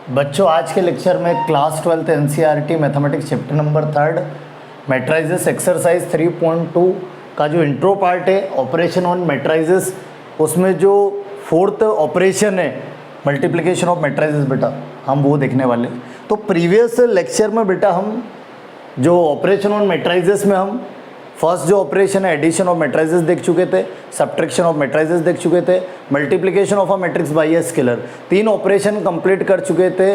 बच्चों आज के लेक्चर में class 12th NCERT mathematics chapter number 3 matrices exercise 3.2 का जो इंट्रो पार्ट है ऑपरेशन ऑन मैट्राइजेस, उसमें जो फोर्थ ऑपरेशन है मल्टीप्लिकेशन ऑफ मैट्राइजेस बेटा हम वो देखने वाले। तो प्रीवियस लेक्चर में बेटा हम जो ऑपरेशन ऑन मैट्राइजेस में हम फर्स्ट जो ऑपरेशन है एडिशन ऑफ मैट्राइजेस देख चुके थे, सब्ट्रैक्शन ऑफ मैट्राइजेस देख चुके थे, multiplication of a matrix bye a scalar, 3 operation complete कर चुके थे।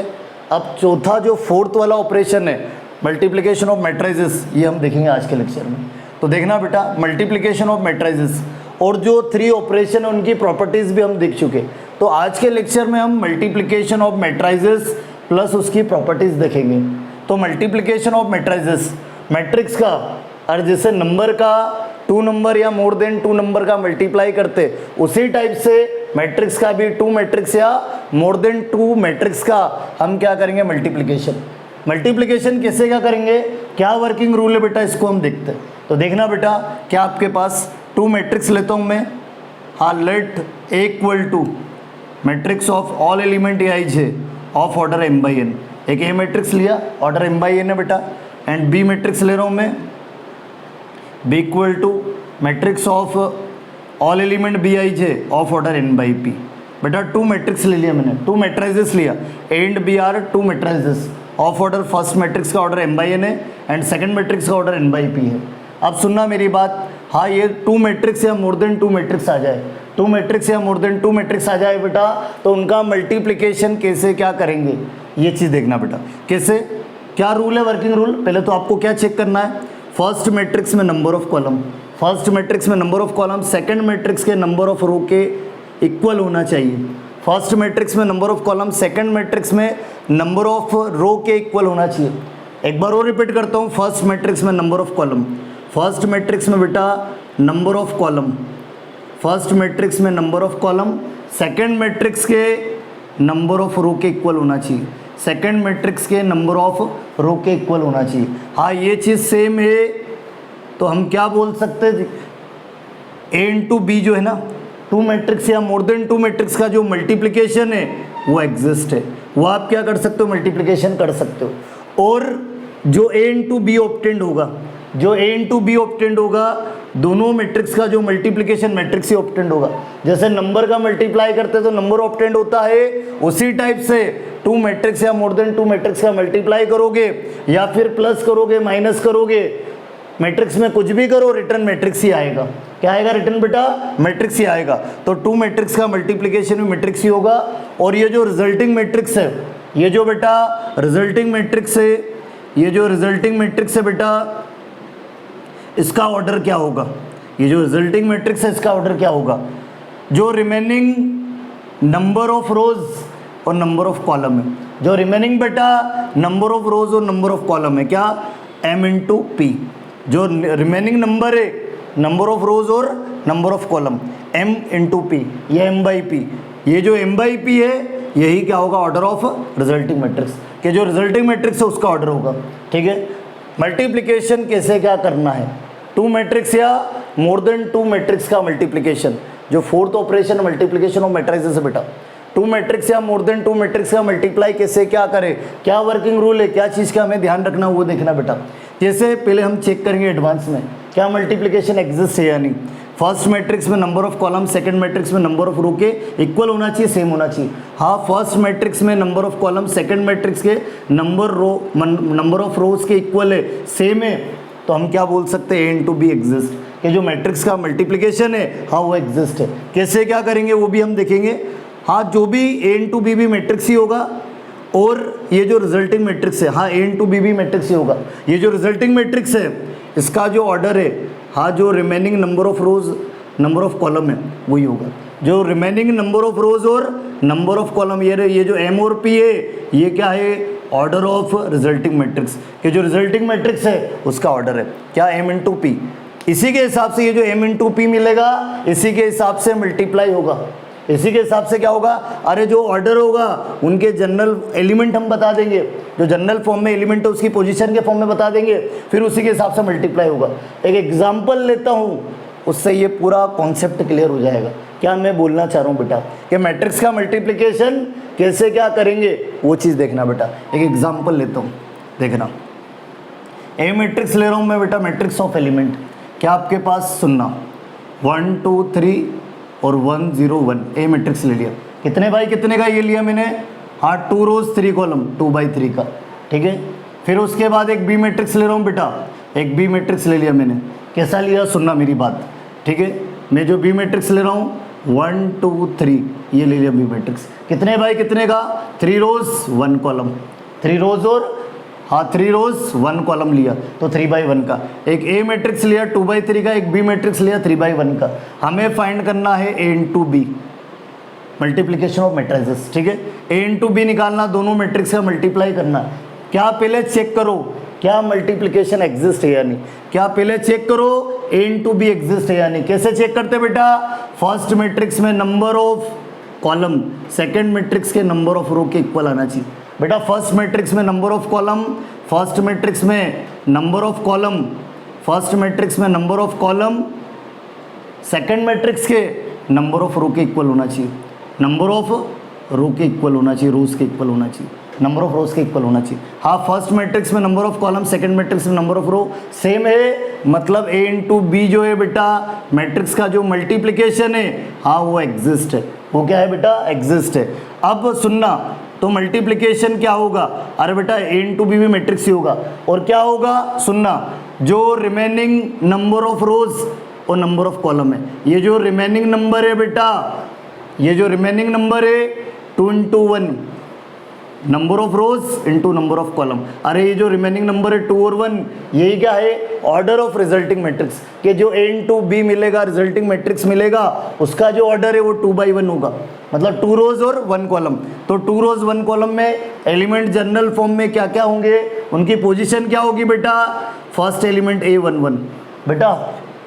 अब चौथा जो फोर्थ वाला ऑपरेशन है मल्टीप्लिकेशन ऑफ मैट्राइजेस, ये हम देखेंगे आज के लेक्चर में। तो देखना बेटा मल्टीप्लिकेशन ऑफ मैट्राइजेस और जो 3 ऑपरेशन है उनकी प्रॉपर्टीज़ भी हम देख चुके। तो आज के लेक्चर में हम मल्टीप्लिकेशन ऑफ मैट्राइजेस प्लस उसकी प्रॉपर्टीज़ देखेंगे। तो मल्टीप्लिकेशन ऑफ मैट्राइजेस, मैट्रिक्स का और जैसे नंबर का 2 नंबर या मोर देन 2 नंबर का मल्टीप्लाई करते, उसी टाइप से मैट्रिक्स का भी 2 मैट्रिक्स या मोर देन 2 मैट्रिक्स का हम क्या करेंगे मल्टीप्लिकेशन। मल्टीप्लिकेशन कैसे क्या करेंगे, क्या वर्किंग रूल है बेटा, इसको हम देखते हैं। तो देखना बेटा क्या आपके पास 2 मैट्रिक्स लेता हूँ मैं, हाँ, let A equal to matrix of all element A I J of order m by n। एक ए मैट्रिक्स लिया ऑर्डर m बाई n है बेटा, एंड बी मैट्रिक्स ले रहा हूँ मैं b equal to matrix of all element B I J of order n by P. बेटा 2 matrix ले लिया मैंने, 2 मैट्राइजेस लिया, A and B are 2 matrices of order, first matrix का ऑर्डर m बाई n है एंड सेकंड मैट्रिक्स का order n by P है। अब सुनना मेरी बात, हाँ ये 2 मैट्रिक्स या मोर देन 2 मैट्रिक्स आ जाए, 2 मैट्रिक्स या मोर देन 2 मैट्रिक्स आ जाए बेटा, तो उनका मल्टीप्लिकेशन कैसे क्या करेंगे ये चीज़ देखना बेटा। कैसे, क्या रूल है वर्किंग रूल, पहले तो आपको क्या चेक करना है, फर्स्ट मैट्रिक्स में number of column, first matrix में number of column second matrix के नंबर ऑफ रो के इक्वल होना चाहिए। फर्स्ट मैट्रिक्स में number of column second matrix में नंबर ऑफ रो के इक्वल होना चाहिए। एक बार और रिपीट करता हूँ, फर्स्ट मैट्रिक्स में number of column, first matrix में बेटा number of column, first matrix में number of column second matrix के नंबर ऑफ रो के इक्वल होना चाहिए, सेकंड मैट्रिक्स के नंबर ऑफ रो के इक्वल होना चाहिए। हाँ ये चीज़ सेम है तो हम क्या बोल सकते हैं, ए इंटू बी जो है ना, 2 मैट्रिक्स या मोर देन 2 मैट्रिक्स का जो मल्टीप्लिकेशन है वो एग्जिस्ट है, वो आप क्या कर सकते हो मल्टीप्लिकेशन कर सकते हो। और जो ए इंटू बी ऑब्टेंड होगा, जो ए इंटू बी ऑब्टेंड होगा, दोनों मैट्रिक्स का जो मल्टीप्लिकेशन मैट्रिक्स ही ऑब्टेंड होगा। जैसे नंबर का मल्टीप्लाई करते तो नंबर ऑब्टेंड होता है, उसी टाइप से 2 मैट्रिक्स या मोर देन 2 मैट्रिक्स का मल्टीप्लाई करोगे या फिर प्लस करोगे माइनस करोगे, मैट्रिक्स में कुछ भी करो रिटर्न मैट्रिक्स ही आएगा। क्या आएगा रिटर्न बेटा, मैट्रिक्स ही आएगा। तो 2 मैट्रिक्स का मल्टीप्लिकेशन भी मैट्रिक्स ही होगा। और ये जो रिजल्टिंग मैट्रिक्स है, ये जो बेटा रिजल्टिंग मैट्रिक्स है, ये जो रिजल्टिंग मैट्रिक्स है बेटा, इसका ऑर्डर क्या होगा, ये जो रिजल्टिंग मैट्रिक्स है इसका ऑर्डर क्या होगा, जो रिमेनिंग नंबर ऑफ रोज और नंबर ऑफ कॉलम है, जो रिमेनिंग बेटा नंबर ऑफ रोज और नंबर ऑफ कॉलम है, क्या m इंटू पी, जो रिमेनिंग नंबर है नंबर ऑफ रोज और number of column m into P, ये m बाई पी, ये जो m बाई पी है यही क्या होगा ऑर्डर ऑफ रिजल्टिंग मैट्रिक्स, कि जो रिजल्टिंग मैट्रिक्स है उसका ऑर्डर होगा। ठीक है, मल्टीप्लिकेशन कैसे क्या करना है, 2 मैट्रिक्स या मोर देन 2 मैट्रिक्स का मल्टीप्लिकेशन, जो fourth operation multiplication of matrix है बेटा, 2 मैट्रिक्स या मोर देन 2 मैट्रिक्स का मल्टीप्लाई कैसे क्या करे, क्या वर्किंग रूल है, क्या चीज़ का हमें ध्यान रखना वो देखना बेटा। जैसे पहले हम चेक करेंगे एडवांस में क्या मल्टीप्लिकेशन एग्जिस्ट है या नहीं। फर्स्ट मैट्रिक्स में number of column second matrix में नंबर ऑफ रो के इक्वल होना चाहिए, सेम होना चाहिए। हाँ, फर्स्ट मैट्रिक्स में number of column second matrix के नंबर ऑफ रोज के इक्वल है, सेम है, तो हम क्या बोल सकते हैं ए इंटू बी एग्जिस्ट, कि जो मैट्रिक्स का मल्टीप्लिकेशन है हाँ वो एग्जिस्ट है। कैसे क्या करेंगे वो भी हम देखेंगे। हाँ, जो भी ए इंटू बी भी मैट्रिक्स ही होगा, और ये जो रिजल्टिंग मैट्रिक्स है, हाँ ए इंटू बी भी मैट्रिक्स ही होगा। ये जो रिजल्टिंग मैट्रिक्स है इसका जो ऑर्डर है, हाँ जो remaining number of rose number of column है वही होगा, जो रिमेनिंग नंबर ऑफ रोज और नंबर ऑफ कॉलम, ये जो m और p है ये क्या है ऑर्डर ऑफ रिजल्टिंग मैट्रिक्स, कि जो रिजल्टिंग मैट्रिक्स है उसका ऑर्डर है क्या m इंटू पी। इसी के हिसाब से ये जो m इंटू पी मिलेगा इसी के हिसाब से मल्टीप्लाई होगा, इसी के हिसाब से क्या होगा, अरे जो ऑर्डर होगा उनके जनरल एलिमेंट हम बता देंगे, जो जनरल फॉर्म में एलिमेंट है उसकी पोजीशन के फॉर्म में बता देंगे, फिर उसी के हिसाब से मल्टीप्लाई होगा। एक एग्जांपल लेता हूँ, उससे ये पूरा कॉन्सेप्ट क्लियर हो जाएगा। क्या मैं बोलना चाह रहा हूँ बेटा कि मैट्रिक्स का मल्टीप्लिकेशन कैसे क्या करेंगे वो चीज़ देखना बेटा। एक एग्जांपल लेता हूँ, देखना। ए मैट्रिक्स ले रहा हूँ मैं बेटा, मैट्रिक्स ऑफ एलिमेंट। क्या आपके पास सुनना 1 2 3 और 1 0 1 ए मैट्रिक्स ले लिया। कितने बाई कितने का ये लिया मैंने? हाँ 2 रोज 3 कॉलम 2 बाई 3 का, ठीक है। फिर उसके बाद एक बी मैट्रिक्स ले रहा हूँ बेटा, एक बी मैट्रिक्स ले लिया मैंने। कैसा लिया सुनना मेरी बात, ठीक है। मैं जो बी मैट्रिक्स ले रहा हूँ 1 2 3 ये ले लिया बी मैट्रिक्स। कितने बाई कितने का? 3 रोज 1 कॉलम, 3 रोज और हाँ 3 रोज 1 कॉलम लिया तो 3 बाई 1 का। एक ए मैट्रिक्स लिया 2 बाई 3 का, एक बी मैट्रिक्स लिया 3 बाई 1 का। हमें फाइंड करना है A into B, multiplication of matrices, ठीक है। ए इंटू बी निकालना, दोनों मैट्रिक्स का मल्टीप्लाई करना। क्या पहले चेक करो क्या मल्टीप्लिकेशन एग्जिस्ट है या नहीं। क्या पहले चेक करो ए इंटू बी एग्जिस्ट है या नहीं। कैसे चेक करते बेटा? फर्स्ट मैट्रिक्स में number of column second matrix के नंबर ऑफ रो के इक्वल आना चाहिए बेटा। फर्स्ट मैट्रिक्स में number of column, first matrix में number of column, first matrix में number of column second matrix के नंबर ऑफ रो के इक्वल होना चाहिए, नंबर ऑफ रो के इक्वल होना चाहिए, रोज के इक्वल होना चाहिए, नंबर ऑफ रोज के इक्वल होना चाहिए। हाँ फर्स्ट मैट्रिक्स में number of column, second matrix में नंबर ऑफ रो सेम है, मतलब ए इंटू बी जो है बेटा मैट्रिक्स का जो मल्टीप्लिकेशन है हाँ वो एग्जिस्ट है। वो क्या है बेटा? एग्जिस्ट है। अब सुनना, तो मल्टीप्लिकेशन क्या होगा? अरे बेटा ए इंटू बी भी मैट्रिक्स ही होगा। और क्या होगा सुनना, जो रिमेनिंग नंबर ऑफ रोज और नंबर ऑफ कॉलम है, ये जो रिमेनिंग नंबर है बेटा, ये जो रिमेनिंग नंबर है 2 into 1 number of rose into number of column. अरे ये जो रिमेनिंग नंबर है 2 और 1 यही क्या है? ऑर्डर ऑफ रिजल्टिंग मैट्रिक्स के जो ए इंटू बी मिलेगा, रिजल्टिंग मैट्रिक्स मिलेगा, उसका जो ऑर्डर है वो 2 बाई 1 होगा, मतलब 2 रोज और 1 कॉलम। तो 2 रोज 1 कॉलम में एलिमेंट जनरल फॉर्म में क्या क्या होंगे, उनकी पोजीशन क्या होगी बेटा? फर्स्ट एलिमेंट A11 बेटा,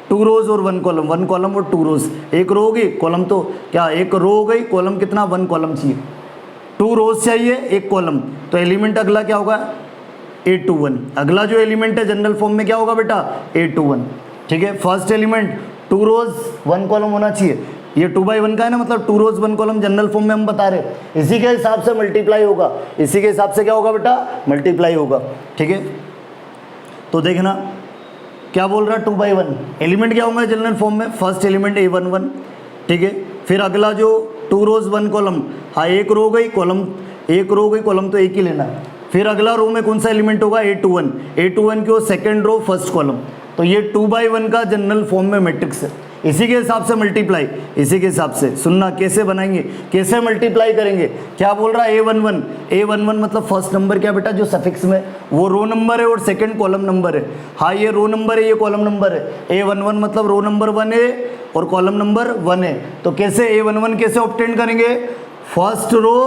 2 रोज और 1 कॉलम, 1 कॉलम और 2 रोज। एक रो होगी, कॉलम तो क्या एक रो हो गई, कॉलम कितना? 1 कॉलम चाहिए। 2 रोज चाहिए, 1 कॉलम, तो एलिमेंट अगला क्या होगा? A21। अगला जो एलिमेंट है जनरल फॉर्म में क्या होगा बेटा? A21, ठीक है। फर्स्ट एलिमेंट 2 रोज 1 कॉलम होना चाहिए, ये 2 बाई 1 का है ना, मतलब 2 रोज 1 कॉलम जनरल फॉर्म में हम बता रहे हैं। इसी के हिसाब से मल्टीप्लाई होगा, इसी के हिसाब से क्या होगा बेटा? मल्टीप्लाई होगा, ठीक है। तो देखना क्या बोल रहा है 2 बाई 1 एलिमेंट क्या होंगे जनरल फॉर्म में? फर्स्ट एलिमेंट A11, ठीक है। फिर अगला जो 2 रोज 1 कॉलम, हाँ एक रो गई, कॉलम एक रो गई, कॉलम तो एक ही लेना। फिर अगला रो में कौन सा एलिमेंट होगा? A21, A21 की वो सेकेंड रो फर्स्ट कॉलम। तो ये 2 बाई 1 का जनरल फॉर्म में मैट्रिक्स है। इसी के हिसाब से मल्टीप्लाई, इसी के हिसाब से सुनना कैसे बनाएंगे, कैसे मल्टीप्लाई करेंगे। क्या बोल रहा है? A11, A11 मतलब फर्स्ट नंबर क्या बेटा? जो सफिक्स में वो रो नंबर है और सेकंड कॉलम नंबर है। हाँ ये रो नंबर है, ये कॉलम नंबर है। A11 मतलब रो नंबर 1 है और कॉलम नंबर 1 है। तो कैसे A11 कैसे ऑब्टेन करेंगे? फर्स्ट रो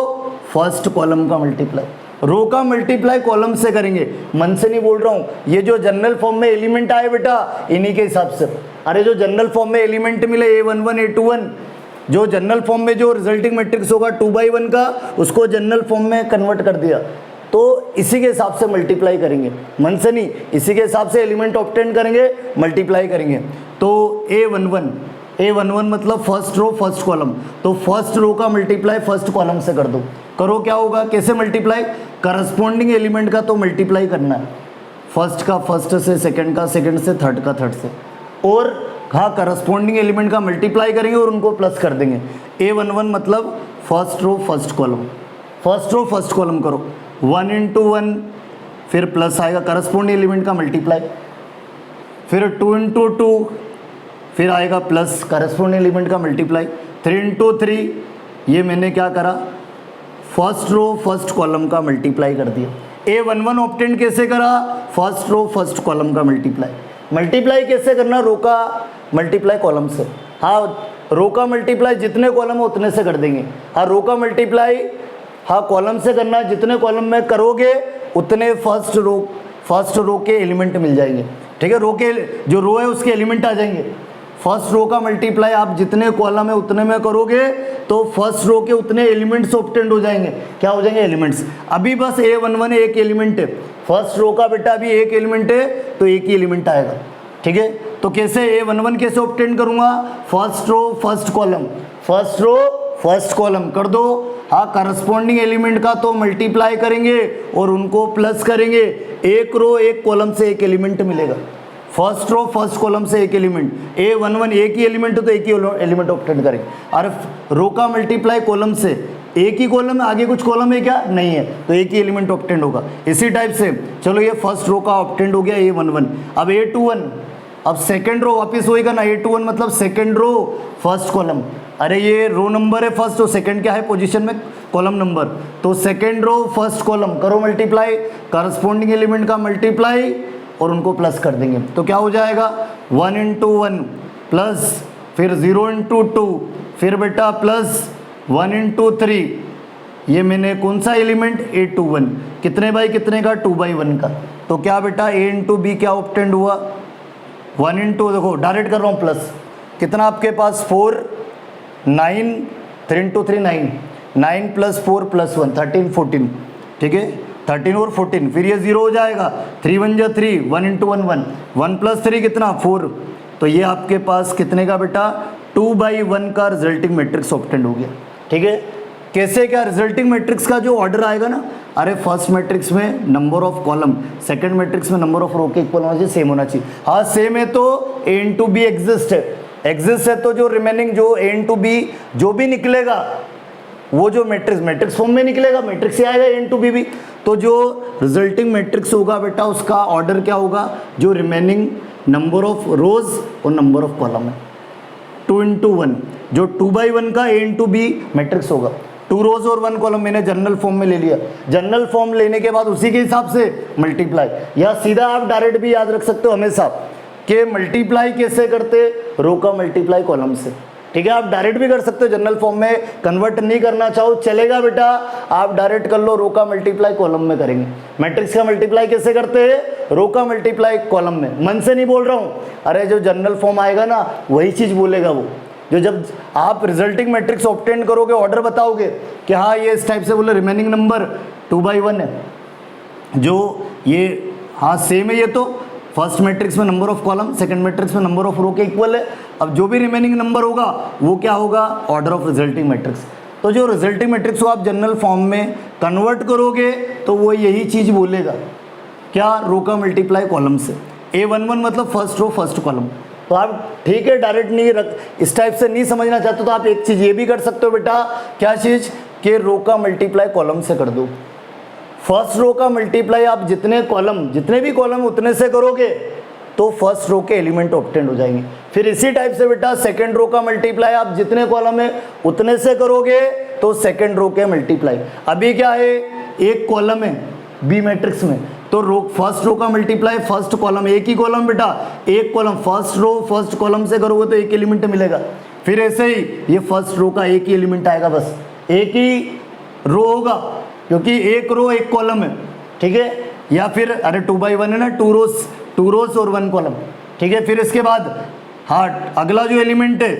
फर्स्ट कॉलम का मल्टीप्लाई, रो का मल्टीप्लाई कॉलम से करेंगे। मन से नहीं बोल रहा हूँ, ये जो जनरल फॉर्म में एलिमेंट आए बेटा इन्हीं के हिसाब से। अरे जो जनरल फॉर्म में एलिमेंट मिले A11 A21, जो जनरल फॉर्म में जो रिजल्टिंग मैट्रिक्स होगा 2 बाई 1 का, उसको जनरल फॉर्म में कन्वर्ट कर दिया, तो इसी के हिसाब से मल्टीप्लाई करेंगे। मन से नहीं, इसी के हिसाब से एलिमेंट ऑब्टेन करेंगे, मल्टीप्लाई करेंगे। तो A11 मतलब फर्स्ट रो फर्स्ट कॉलम, तो फर्स्ट रो का मल्टीप्लाई फर्स्ट कॉलम से कर दो। करो क्या होगा, कैसे मल्टीप्लाई? करस्पॉन्डिंग एलिमेंट का तो मल्टीप्लाई करना है, फर्स्ट का फर्स्ट से, सेकंड का सेकंड से, थर्ड का थर्ड से, और हाँ करस्पॉन्डिंग एलिमेंट का मल्टीप्लाई करेंगे और उनको प्लस कर देंगे। A11 मतलब first row first column, first row first column करो, 1 इंटू 1 फिर प्लस आएगा करस्पॉन्डिंग एलिमेंट का मल्टीप्लाई, फिर 2 इंटू 2 फिर आएगा प्लस करस्पॉन्डिंग एलिमेंट का मल्टीप्लाई, 3 इंटू 3 ये मैंने क्या करा? फर्स्ट रो फर्स्ट कॉलम का मल्टीप्लाई कर दिया। A11 ऑब्टेन कैसे करा? फर्स्ट रो फर्स्ट कॉलम का मल्टीप्लाई। मल्टीप्लाई कैसे करना? रो का मल्टीप्लाई कॉलम से। हाँ रो का मल्टीप्लाई जितने कॉलम है उतने से कर देंगे। हाँ रो का मल्टीप्लाई हाँ कॉलम से करना, जितने कॉलम में करोगे उतने फर्स्ट रो के एलिमेंट मिल जाएंगे, ठीक है। रो के जो रो है उसके एलिमेंट आ जाएंगे। फर्स्ट रो का मल्टीप्लाई आप जितने कॉलम है उतने में करोगे तो फर्स्ट रो के उतने एलिमेंट्स ऑब्टेंड हो जाएंगे। क्या हो जाएंगे? एलिमेंट्स। अभी बस A11 एक एलिमेंट है, फर्स्ट रो का बेटा अभी एक एलिमेंट है तो एक ही एलिमेंट आएगा, ठीक है। तो कैसे A11 कैसे ऑब्टेन करूंगा? First row first column, first row first column कर दो, हाँ करस्पॉन्डिंग एलिमेंट का तो मल्टीप्लाई करेंगे और उनको प्लस करेंगे, एक रो एक कॉलम से एक एलिमेंट मिलेगा, फर्स्ट रो फर्स्ट कॉलम से एक एलिमेंट, A11 एक ही एलिमेंट हो तो एक ही एलिमेंट ऑब्टेन करेंगे, और रो का मल्टीप्लाई कॉलम से, एक ही कॉलम है आगे कुछ कॉलम है क्या, नहीं है, तो एक ही एलिमेंट ऑब्टेन होगा। इसी टाइप से चलो ये फर्स्ट रो का ऑब्टेन हो गया A11, अब A21, अब सेकंड रो वापस होएगा ना, A21 मतलब सेकंड रो फर्स्ट कॉलम, अरे ये रो नंबर है फर्स्ट, तो सेकंड क्या है पोजीशन में, कॉलम नंबर, तो सेकंड रो फर्स्ट कॉलम करो मल्टीप्लाई, करस्पॉन्डिंग एलिमेंट का मल्टीप्लाई और उनको प्लस कर देंगे, तो क्या हो जाएगा 1 × 1 प्लस फिर 0 × 2 फिर बेटा प्लस 1 × 3, ये मैंने कौन सा एलिमेंट A21, कितने बाई कितने का 2/1 का, तो क्या बेटा A × B क्या ऑब्टेंड हुआ 1 × देखो डायरेक्ट कर रहा हूँ प्लस, कितना आपके पास 4 9 3 × 3 9 9 + 4 + 1 13 14, ठीक है 13 और 14, फिर ये 0 हो जाएगा, 3 1 जा 3, 1 × 1 1, 1 + 3 कितना 4, तो ये आपके पास कितने का बेटा 2/1 का रिजल्टिंग मैट्रिक्स ऑब्टेंड हो गया, ठीक है। कैसे क्या रिजल्टिंग मैट्रिक्स का जो ऑर्डर आएगा ना, अरे फर्स्ट मैट्रिक्स में number of column, second matrix में नंबर ऑफ रो के इक्वल होना चाहिए, सेम होना चाहिए, हाँ सेम है तो A × B एग्जिस्ट है, एग्जिस्ट है तो जो रिमेनिंग जो A × B जो भी निकलेगा वो जो मैट्रिक्स फॉर्म में निकलेगा, मैट्रिक्स से आएगा A × B भी, तो जो रिजल्टिंग मैट्रिक्स होगा बेटा उसका ऑर्डर क्या होगा, जो रिमेनिंग नंबर ऑफ रोज और नंबर ऑफ कॉलम है 2 × 1, जो 2/1 का A × B मैट्रिक्स होगा, 2 रोज और 1 कॉलम मैंने जनरल फॉर्म में ले लिया, जनरल फॉर्म लेने के बाद उसी के हिसाब से मल्टीप्लाई, या सीधा आप डायरेक्ट भी याद रख सकते हो हमेशा कि मल्टीप्लाई कैसे करते, रो का मल्टीप्लाई कॉलम से, ठीक है, आप डायरेक्ट भी कर सकते हो, जनरल फॉर्म में कन्वर्ट नहीं करना चाहो चलेगा बेटा, आप डायरेक्ट कर लो, रो का मल्टीप्लाई कॉलम में करेंगे, मैट्रिक्स का मल्टीप्लाई कैसे करते हैं, रो का मल्टीप्लाई कॉलम में, मन से नहीं बोल रहा हूँ, अरे जो जनरल फॉर्म आएगा ना वही चीज़ बोलेगा वो, जो जब आप रिजल्टिंग मैट्रिक्स ऑब्टेन करोगे ऑर्डर बताओगे कि हाँ ये इस टाइप से बोले, रिमेनिंग नंबर 2/1 है, जो ये हाँ सेम है, ये तो फर्स्ट मैट्रिक्स में number of column, second matrix में नंबर ऑफ रो के इक्वल है, अब जो भी रिमेनिंग नंबर होगा वो क्या होगा, ऑर्डर ऑफ रिजल्टिंग मैट्रिक्स, तो जो रिजल्टिंग मैट्रिक्स को आप जनरल फॉर्म में कन्वर्ट करोगे तो वो यही चीज़ बोलेगा, क्या, रो का मल्टीप्लाई कॉलम से, A11 मतलब फर्स्ट रो फर्स्ट कॉलम, तो आप ठीक है डायरेक्ट नहीं रख, इस टाइप से नहीं समझना चाहते तो आप एक चीज़ ये भी कर सकते हो बेटा, क्या चीज़, कि रो का मल्टीप्लाई कॉलम से कर दो, फर्स्ट रो का मल्टीप्लाई आप जितने भी कॉलम उतने से करोगे तो फर्स्ट रो के एलिमेंट ऑब्टेंड हो जाएंगे, फिर इसी टाइप से बेटा सेकंड रो का मल्टीप्लाई आप जितने कॉलम है उतने से करोगे तो सेकंड रो के मल्टीप्लाई, अभी क्या है एक कॉलम है बी मैट्रिक्स में, तो रो फर्स्ट रो का मल्टीप्लाई फर्स्ट कॉलम, एक ही कॉलम बेटा, एक column first row first column से करोगे तो एक एलिमेंट मिलेगा, फिर ऐसे ही ये फर्स्ट रो का एक ही एलिमेंट आएगा, बस एक ही रो होगा क्योंकि एक रो एक कॉलम है, ठीक है, या फिर अरे 2/1 है ना, 2 रोज और 1 कॉलम, ठीक है, फिर इसके बाद हाँ अगला जो एलिमेंट है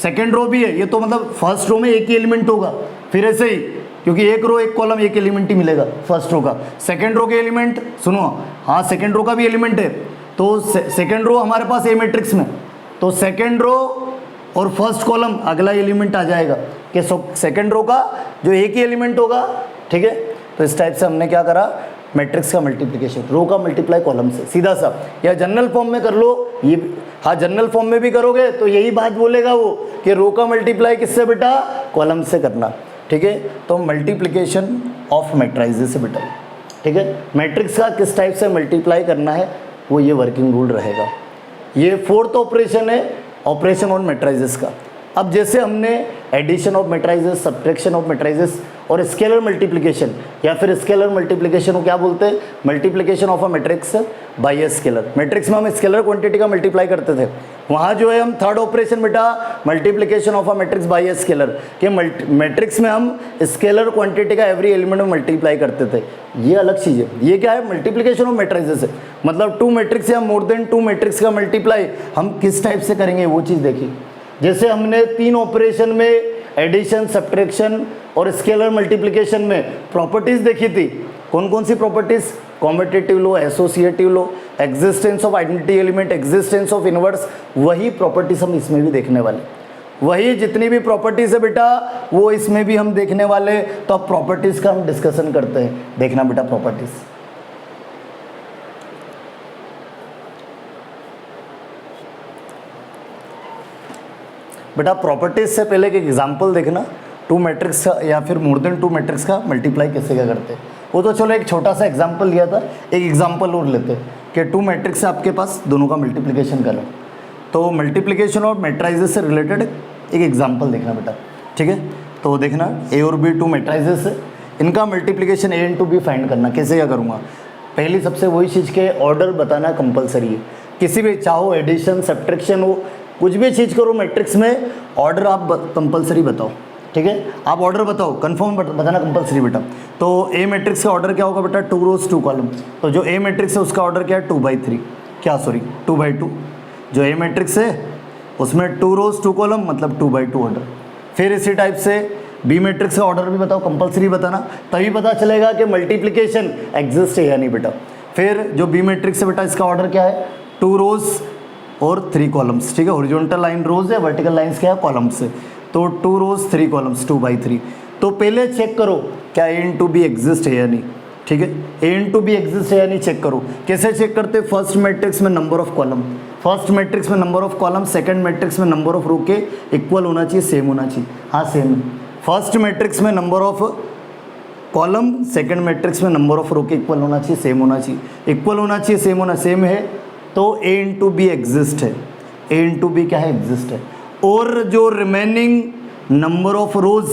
सेकेंड रो भी है, ये तो मतलब फर्स्ट रो में एक ही एलिमेंट होगा, फिर ऐसे ही क्योंकि एक रो एक कॉलम एक एलिमेंट ही मिलेगा फर्स्ट रो का, सेकेंड रो के एलिमेंट सुनो, हाँ सेकेंड रो का भी एलिमेंट है, तो सेकेंड रो हमारे पास ए मैट्रिक्स में, तो सेकेंड रो और फर्स्ट कॉलम अगला एलिमेंट आ जाएगा कि सेकेंड रो का जो एक ही एलिमेंट होगा, ठीक है, तो इस टाइप से हमने क्या करा, मैट्रिक्स का मल्टीप्लिकेशन रो का मल्टीप्लाई कॉलम से सीधा सा, या जनरल फॉर्म में कर लो ये, हाँ जनरल फॉर्म में भी करोगे तो यही बात बोलेगा वो कि रो का मल्टीप्लाई किससे बेटा, कॉलम से करना, ठीक है, तो मल्टीप्लिकेशन ऑफ मैट्राइजेस से बेटा, ठीक है, मैट्रिक्स का किस टाइप से मल्टीप्लाई करना है वो ये वर्किंग रूल रहेगा, ये फोर्थ ऑपरेशन है ऑपरेशन ऑन मैट्राइजेस का। अब जैसे हमने एडिशन ऑफ मैट्राइजेस, सब्ट्रैक्शन ऑफ मैट्राइजेस और स्केलर मल्टीप्लिकेशन, या फिर स्केलर मल्टीप्लिकेशन को क्या बोलते हैं, multiplication of a matrix by a scalar, matrix में हम स्केलर क्वांटिटी का मल्टीप्लाई करते थे, वहाँ जो है हम थर्ड ऑपरेशन बेटा multiplication of a matrix by a scalar, कि मैट्रिक्स में हम स्केलर क्वांटिटी का एवरी एलिमेंट में मल्टीप्लाई करते थे, ये अलग चीज़ है, ये क्या है मल्टीप्लिकेशन ऑफ मैट्राइजेस है, मतलब 2 मैट्रिक्स या मोर देन 2 मैट्रिक्स का मल्टीप्लाई हम किस टाइप से करेंगे वो चीज़ देखिए। जैसे हमने 3 ऑपरेशन में एडिशन, सब्ट्रैक्शन और स्केलर मल्टीप्लिकेशन में प्रॉपर्टीज देखी थी, कौन कौन सी properties, commutative law, associative law, existence of identity element, existence of inverse, वही प्रॉपर्टीज हम इसमें भी देखने वाले। वही जितनी भी प्रॉपर्टीज है बेटा वो इसमें भी हम देखने वाले। तो अब प्रॉपर्टीज का हम डिस्कशन करते हैं। देखना बेटा प्रॉपर्टीज, बेटा प्रॉपर्टीज से पहले एक एग्जांपल देखना, टू मैट्रिक्स का या फिर मोर देन टू मैट्रिक्स का मल्टीप्लाई कैसे क्या करते हैं। वो तो चलो एक छोटा सा एग्जांपल लिया था, एक एग्जांपल और लेते हैं कि टू मैट्रिक्स है आपके पास, दोनों का मल्टीप्लिकेशन कर रहा हूँ। तो मल्टीप्लिकेशन और मैट्राइजेस से रिलेटेड एक एग्जांपल देखना बेटा, ठीक है। तो देखना ए और बी टू मैट्राइजेस है, इनका मल्टीप्लिकेशन ए इंटू बी फाइंड करना। कैसे क्या करूँगा, पहली सबसे वही चीज़ के ऑर्डर बताना कंपलसरी है। किसी भी चाहो एडिशन सब्ट्रैक्शन हो, कुछ भी चीज़ करो मैट्रिक्स में, ऑर्डर आप कंपलसरी बताओ, ठीक है। आप ऑर्डर बताओ, कंफर्म बताना कंपलसरी बेटा। तो ए मैट्रिक्स का ऑर्डर क्या होगा बेटा, 2 रोज 2 कॉलम। तो जो ए मैट्रिक्स है उसका ऑर्डर क्या है, 2/3, क्या सॉरी 2/2। जो ए मैट्रिक्स है उसमें 2 रोज 2 कॉलम मतलब 2/2 ऑर्डर। फिर इसी टाइप से बी मैट्रिक्स का ऑर्डर भी बताओ, कंपलसरी बताना, तभी पता चलेगा कि मल्टीप्लिकेशन एग्जिस्ट है या नहीं बेटा। फिर जो बी मैट्रिक्स है बेटा इसका ऑर्डर क्या है, 2 रोज और 3 कॉलम्स, ठीक है। हॉरिजॉन्टल लाइन रोज है, वर्टिकल लाइंस क्या है, कॉलम्स है। तो 2 रोज 3 कॉलम्स 2/3। तो पहले चेक करो क्या ए इंटू बी एग्जिस्ट है या नहीं, ठीक है। ए इंटू बी एग्जिस्ट है या नहीं चेक करो। कैसे चेक करते, फर्स्ट मैट्रिक्स में number of column, first matrix में number of column, second matrix में नंबर ऑफ रो के इक्वल होना चाहिए, सेम होना चाहिए। हाँ सेम है। फर्स्ट मैट्रिक्स में number of column, second matrix में नंबर ऑफ रो के इक्वल होना चाहिए, सेम होना चाहिए, इक्वल होना चाहिए, सेम होना, सेम है। तो ए इंटू बी एग्जिस्ट है, ए इंटू बी क्या है, एग्जिस्ट है। और जो रिमेनिंग नंबर ऑफ रोज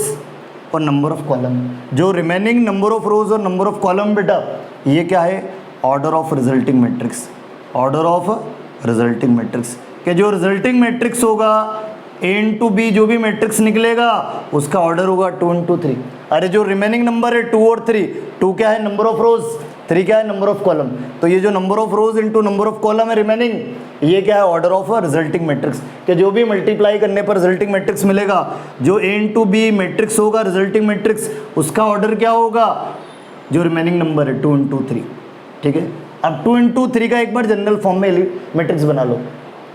और नंबर ऑफ कॉलम, जो रिमेनिंग नंबर ऑफ रोज और नंबर ऑफ कॉलम बेटा ये क्या है, order of resulting matrix, order of resulting matrix. कि जो रिजल्टिंग मैट्रिक्स होगा ए इंटू बी, जो भी मैट्रिक्स निकलेगा उसका ऑर्डर होगा 2 इंटू 3। अरे जो रिमेनिंग नंबर है 2 और 3, 2 क्या है नंबर ऑफ रोज, 3 क्या है नंबर ऑफ कॉलम। तो ये जो number of rose into number of column है रिमेनिंग, ये क्या है, ऑर्डर ऑफ रिजल्टिंग मैट्रिक्स। कि जो भी मल्टीप्लाई करने पर रिजल्टिंग मैट्रिक्स मिलेगा, जो ए इंटू बी मैट्रिक्स होगा रिजल्टिंग मैट्रिक्स, उसका ऑर्डर क्या होगा, जो रिमेनिंग नंबर है 2 इंटू 3, ठीक है। अब 2 इंटू 3 का एक बार जनरल फॉर्म में मैट्रिक्स बना लो।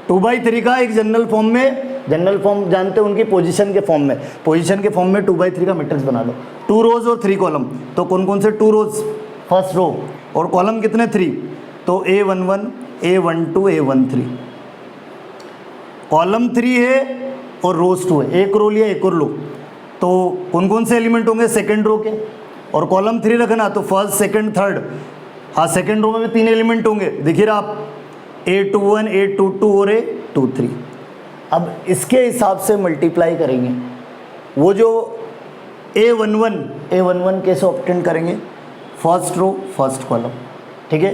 2/3 का एक जनरल फॉर्म में, जनरल फॉर्म जानते हो उनकी पोजीशन के फॉर्म में, पोजीशन के फॉर्म में 2/3 का मैट्रिक्स बना लो। 2 रोज और 3 कॉलम। तो कौन कौन से 2 रोज, फर्स्ट रो, और कॉलम कितने 3, तो A11 A12 A13, कॉलम 3 है और रोज 2 है, एक रो लिया एक और लो। तो कौन कौन से एलिमेंट होंगे, सेकंड रो के, और कॉलम 3 रखना तो फर्स्ट सेकंड थर्ड। हाँ सेकंड रो में भी 3 एलिमेंट होंगे, देखिए रहा आप, A21 A22 और A23। अब इसके हिसाब से मल्टीप्लाई करेंगे, वो जो A11 कैसे ऑब्टेन करेंगे, फर्स्ट रो फर्स्ट कॉलम, ठीक है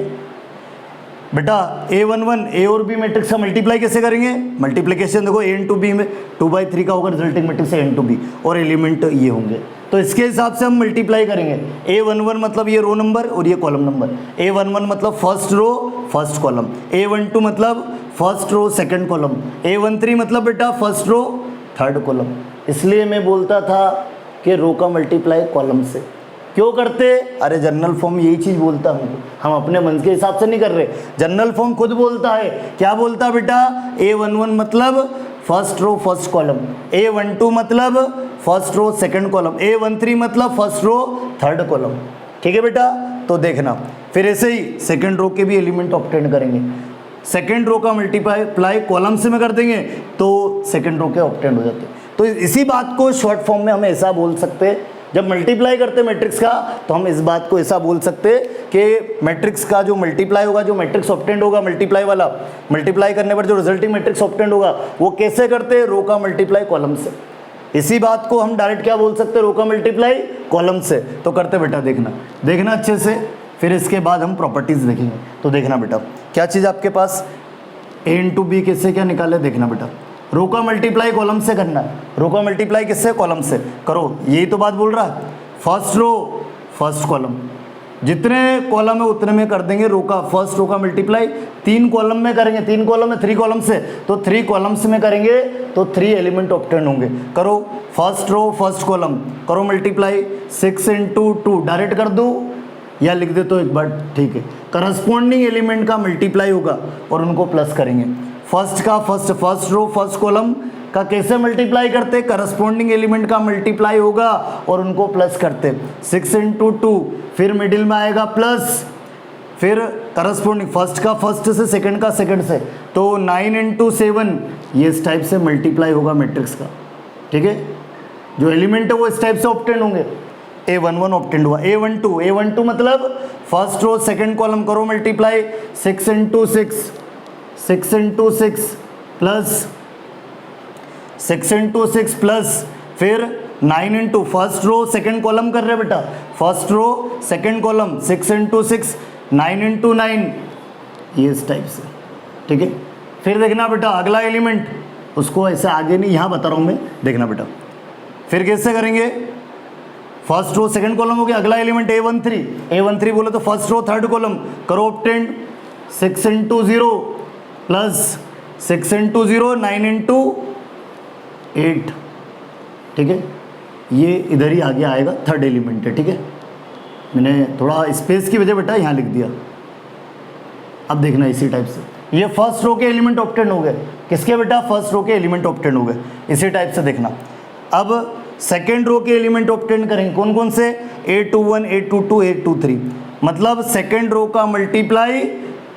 बेटा। A11 ए और बी मैट्रिक्स का मल्टीप्लाई कैसे करेंगे, मल्टीप्लिकेशन देखो A इंटू बी में 2/3 का होगा resulting matrix A into B, और एलिमेंट ये होंगे। तो इसके हिसाब से हम मल्टीप्लाई करेंगे। A11 मतलब ये रो नंबर और ये कॉलम नंबर, A11 मतलब first row first column, A12 मतलब first row second column, A13 मतलब बेटा फर्स्ट रो थर्ड कॉलम। इसलिए मैं बोलता था कि रो का मल्टीप्लाई कॉलम से क्यों करते, अरे जनरल फॉर्म यही चीज़ बोलता है हमको, हम अपने मन के हिसाब से नहीं कर रहे, जनरल फॉर्म खुद बोलता है। क्या बोलता बेटा, A11 मतलब first row first column, A12 मतलब first row second column, A13 मतलब फर्स्ट रो थर्ड कॉलम, ठीक है बेटा। तो देखना फिर ऐसे ही सेकंड रो के भी एलिमेंट ऑब्टेन करेंगे, सेकंड रो का मल्टीप्लाई कॉलम से में कर देंगे तो सेकंड रो के ऑब्टेन हो जाते। तो इसी बात को शॉर्ट फॉर्म में हम ऐसा बोल सकते हैं, जब मल्टीप्लाई करते मैट्रिक्स का तो हम इस बात को ऐसा बोल सकते हैं कि मैट्रिक्स का जो मल्टीप्लाई होगा, जो मैट्रिक्स ऑब्टेंड होगा मल्टीप्लाई वाला, मल्टीप्लाई करने पर जो रिजल्टिंग मैट्रिक्स ऑब्टेंड होगा वो कैसे करते हैं, रो का मल्टीप्लाई कॉलम से। इसी बात को हम डायरेक्ट क्या बोल सकते हैं, रो का मल्टीप्लाई कॉलम से। तो करते बेटा, देखना अच्छे से, फिर इसके बाद हम प्रॉपर्टीज देखेंगे। तो देखना बेटा क्या चीज़ आपके पास, ए इंटू बी कैसे क्या निकाले, देखना बेटा रो का मल्टीप्लाई कॉलम से करना है, रो का मल्टीप्लाई किससे, कॉलम से करो, यही तो बात बोल रहा है। फर्स्ट रो फर्स्ट कॉलम, जितने कॉलम है उतने में कर देंगे रो का, फर्स्ट रो का मल्टीप्लाई 3 कॉलम में करेंगे, 3 कॉलम में 3 कॉलम से, तो 3 कॉलम्स में करेंगे तो 3 एलिमेंट ऑब्टेन होंगे। करो फर्स्ट रो फर्स्ट कॉलम, करो मल्टीप्लाई 6 इंटू 2, डायरेक्ट कर दो या लिख दे तो एक बार, ठीक है। करस्पॉन्डिंग एलिमेंट का मल्टीप्लाई होगा और उनको प्लस करेंगे, फर्स्ट का फर्स्ट रो फर्स्ट कॉलम का कैसे मल्टीप्लाई करते, करस्पॉन्डिंग एलिमेंट का मल्टीप्लाई होगा और उनको प्लस करते। 6 इंटू 2, फिर मिडिल में आएगा प्लस, फिर करस्पॉन्डिंग फर्स्ट का फर्स्ट से, सेकंड का सेकंड से, तो 9 इंटू 7 ये इस टाइप से मल्टीप्लाई होगा मैट्रिक्स का। ठीक है, जो एलिमेंट है वो इस टाइप से ऑब्टेन होंगे। A11 ऑब्टेन हुआ, A12 मतलब फर्स्ट रो सेकंड कॉलम करो multiply, 6 into 6, 6 into 6 plus 6 into 6 plus फिर 9 into first row second column कर रहे बेटा, first row second column 6 into 6, 9 into 9, ये इस टाइप से। ठीक है, फिर देखना बेटा अगला एलिमेंट, उसको ऐसे आगे नहीं यहाँ बता रहा हूँ मैं, देखना बेटा फिर कैसे करेंगे। फर्स्ट रो सेकंड कॉलम हो गया, अगला एलिमेंट A13 बोले तो फर्स्ट रो थर्ड कॉलम करो obtain, 6 into 0 plus 6 into 0, 9 into 8। ठीक है, ये इधर ही आगे आएगा, थर्ड एलिमेंट है। ठीक है, मैंने थोड़ा स्पेस की वजह बेटा यहाँ लिख दिया। अब देखना इसी टाइप से ये फर्स्ट रो के एलिमेंट ऑब्टेन हो गए, किसके बेटा, फर्स्ट रो के एलिमेंट ऑब्टेन हो गए। इसी टाइप से देखना अब सेकेंड रो के एलिमेंट ऑब्टेन करेंगे, कौन कौन से, A21, A22, A23, मतलब सेकेंड रो का मल्टीप्लाई